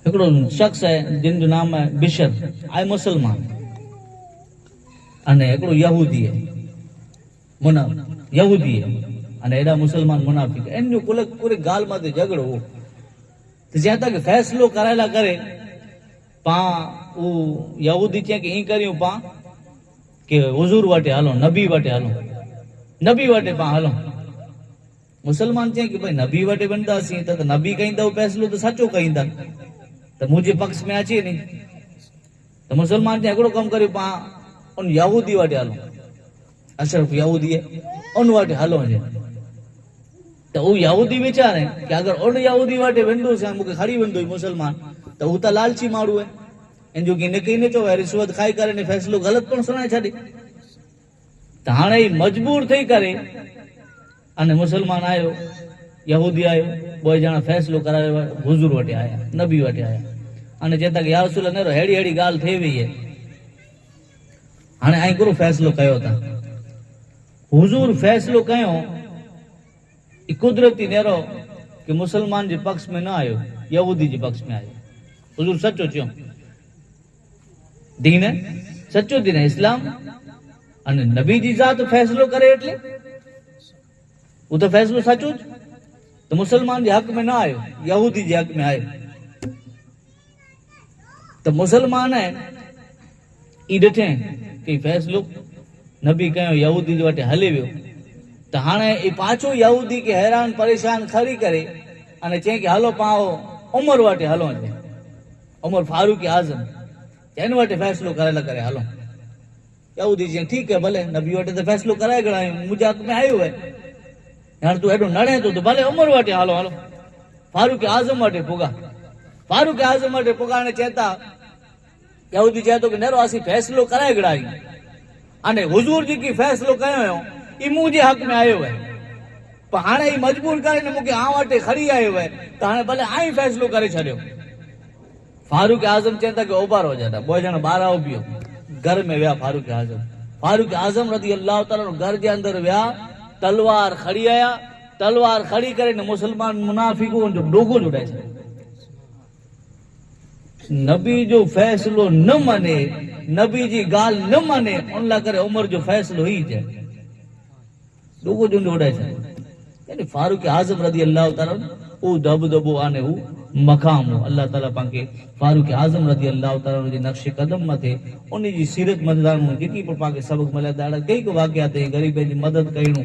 एकड़ो शख्स है जिन जो नाम है बिशर आए मुसलमान अने एकड़ो यहूदी है मुना यहूदी है अने एडा मुसलमान मुनाफिक इन जो कुल पूरे गाल माते झगड़ो हो तो ज्यादा तक फैसलो करायला करे पा वो यहूदी चे कि ई करियो पा के हुजूर वाटे हालो नबी वाटे हालो नबी वाटे पा हालो मुसलमान चे कि भाई नबी वाटे बनता सी तो नबी कहिंदा फैसलो तो सचो कहिंदा तो मुझे पक्ष में अचे नहीं तो मुसलमान ने एकड़ो कम करियो पा उन यहूदी वाटे हालो अशरफ यहूदी है उन वाटे हालो है तो वो यहूदी विचारे कि अगर उन यहूदी वाटे वेंदो से मुके खड़ी वेंदो मुसलमान तो वो तो लालची मारू है इन जो कि ने चो है रिश्वत खाई करे ने फैसलो गलत पण सुनाई छडे तो हाणे मजबूर थई करे अने मुसलमान आयो यहूदी आयो बोय जना फैसलो करावे हुजूर वटे आया नबी वटे आया अने चेता कि या रसूल ने हेड़ी हेड़ी गाल थई वई है हाणे आई गुरु फैसलो कयो था हुजूर फैसलो कयो ई कुदरती नेरो कि मुसलमान जे पक्ष में न आयो यहूदी जे पक्ष में आयो हुजूर सच्चो चयो दीन है सच्चो दीन है इस्लाम अने नबी जी जात फैसलो करे એટલે वो तो फैसलो सच्चो तो मुसलमान जे हक में ना आयो यहूदी जे हक में आयो तो मुसलमान है ई डठे कि फैसलो नबी कयो यहूदी जे वटे हले वियो तो त हाणे ई पाछो यहूदी खे हैरान परेशान खरी करे अने चई कि हलो पाओ उमर वटि हलो जे उमर फारूक आज़म चैन वटि फ़ैसिलो करे करे हलो यहूदी चई ठीक है भले नबी वटि त फ़ैसिलो कराए गणायूं मुंहिंजे हक़ में आयो है हाणे तूं हेॾो नड़े थो त भले उमर वटि हलो हलो फारूक आज़म वटि पुगा फारूक आज़म वटि पुगा ने चेता यहूदी चए थो कि नेरो असीं फ़ैसिलो कराए गणायूं अने हुजूर जी की फ़ैसिलो कयो हुयो ई मुंहिंजे हक़ में आयो है पर हाणे ही मजबूर करे ने मूंखे आं वटि खणी आयो है त हाणे भले आहीं फ़ैसिलो करे छॾियो फारूक आज़म चवनि था कि उभारो जॾा ॿ ॼणा ॿाहिरां उभियो घर में विया फारूक आज़म रज़ी अल्लाह ताला घर जे अंदर विया तलवार खड़ी आया तलवार खड़ी करे ने मुसलमान मुनाफिकों जो डोगो जुड़ाए छॾियो नबी जो फ़ैसिलो न मने नबी जी गाल न मने उन लाइ करे उमर जो फ़ैसिलो ही चए डोगो जो उड़ाए छॾियो यानी फारूक आज़म रज़ी अल्लाह ताला वो दबदबो आने वो मकाम हो अल्लाह ताला पाके फारूक आज़म रज़ी अल्लाह ताला जे नक्श कदम मथे उन जी सीरत मददार जेकी पर पाके सबक मिले ॾाढा कई वाक़िया ते गरीब जी मदद कयूं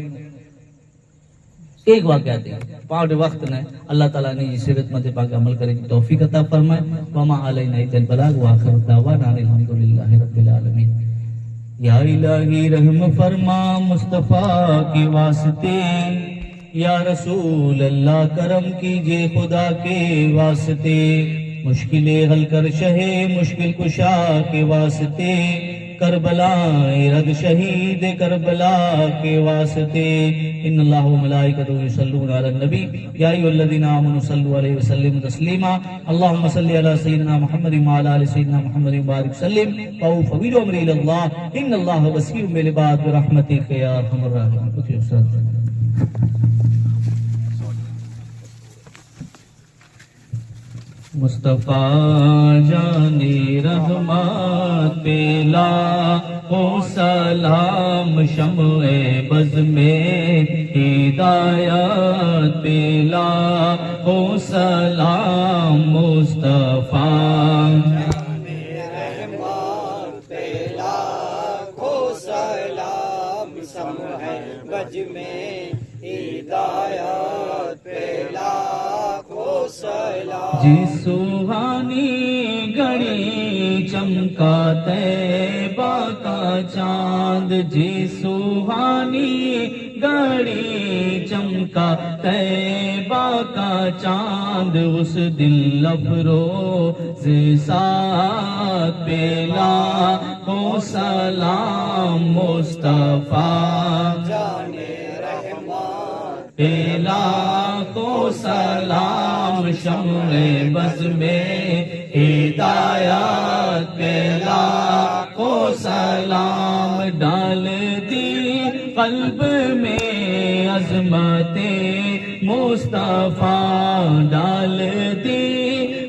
कई वाक़िया ते पावट वक्त ने अल्लाह ताला ने जी सीरत मथे पाके अमल करे की तौफीक अता फरमाए वमा अलैना इल्लल बलाग व आखिर दावाना अल्हम्दुलिल्लाहि रब्बिल आलमीन या इलाही रहम फरमा मुस्तफा के वास्ते या रसूल अल्लाह करम कीजिए खुदा के वास्ते मुश्किलें हल कर शहे मुश्किल कुशा के वास्ते करबला रद शहीद करबला के वास्ते इन्नल्लाह व मलाइकतहु युसल्लूना अलन नबी या अय्युहल्लज़ीना आमनू सल्लु अलैहि व सल्लिमू तस्लीमा अल्लाहुम्मा सल्लि अला सय्यिदिना मुहम्मदिन व अला आलि सय्यिदिना मुहम्मदिन बारिक सल्लिम व फवीदु अमरी इलल्लाह इन्नल्लाह बसीरुम बिल इबाद बिरहमतिका या अरहमर राहिमीन। मुस्तफा जाने रहमत पेला ओ सलाम शम्ए बज़ में हिदायत पेला ओ सलाम मुस्तफा जाने रहमत पेला ओ सलाम शम्ए बज़ में हिदायत पेला जी सुहानी घड़ी चमका तैबा का चांद जी सुहानी घड़ी चमका तैबा का चांद उस दिल अफरोज़ साथ पेला हो सलाम मुस्तफा जाने रहमत पेला को सलाम शम्ए बज़ में हिदायत पेला को सलाम डाल दी क़ल्ब में अज़मते मुस्तफा डाल दी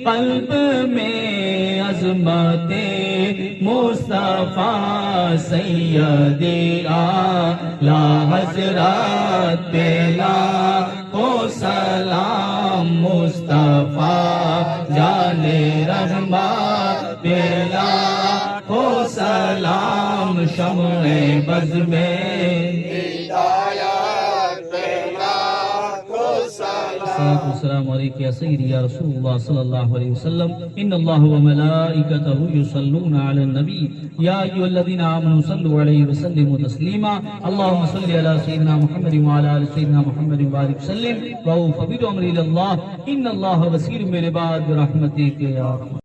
क़ल्ब में अज़मते मुस्तफा सैयदे आला हज़रत पेला को सलाम मुस्तफा जाने रहमत पेला को सलाम शम्ए बज़ में हिदायत पेला को सलाम अस्सलामु अलैकुम या सय्यदी या रसूलुल्लाह सल्लल्लाहु अलैहि वसल्लम इन्नल्लाह व मलाइकतहु युसल्लूना अलन नबी या अय्युहल्लज़ीना आमनू सल्लु अलैहि व सल्लिमू तस्लीमा अल्लाहुम्मा सल्लि अला सय्यिदिना मुहम्मदिन व अला आलि सय्यिदिना मुहम्मदिन बारिक सल्लिम व फवीदु अमरी इलल्लाह इन्नल्लाह बसीरुम बिल इबाद बिरहमतिका या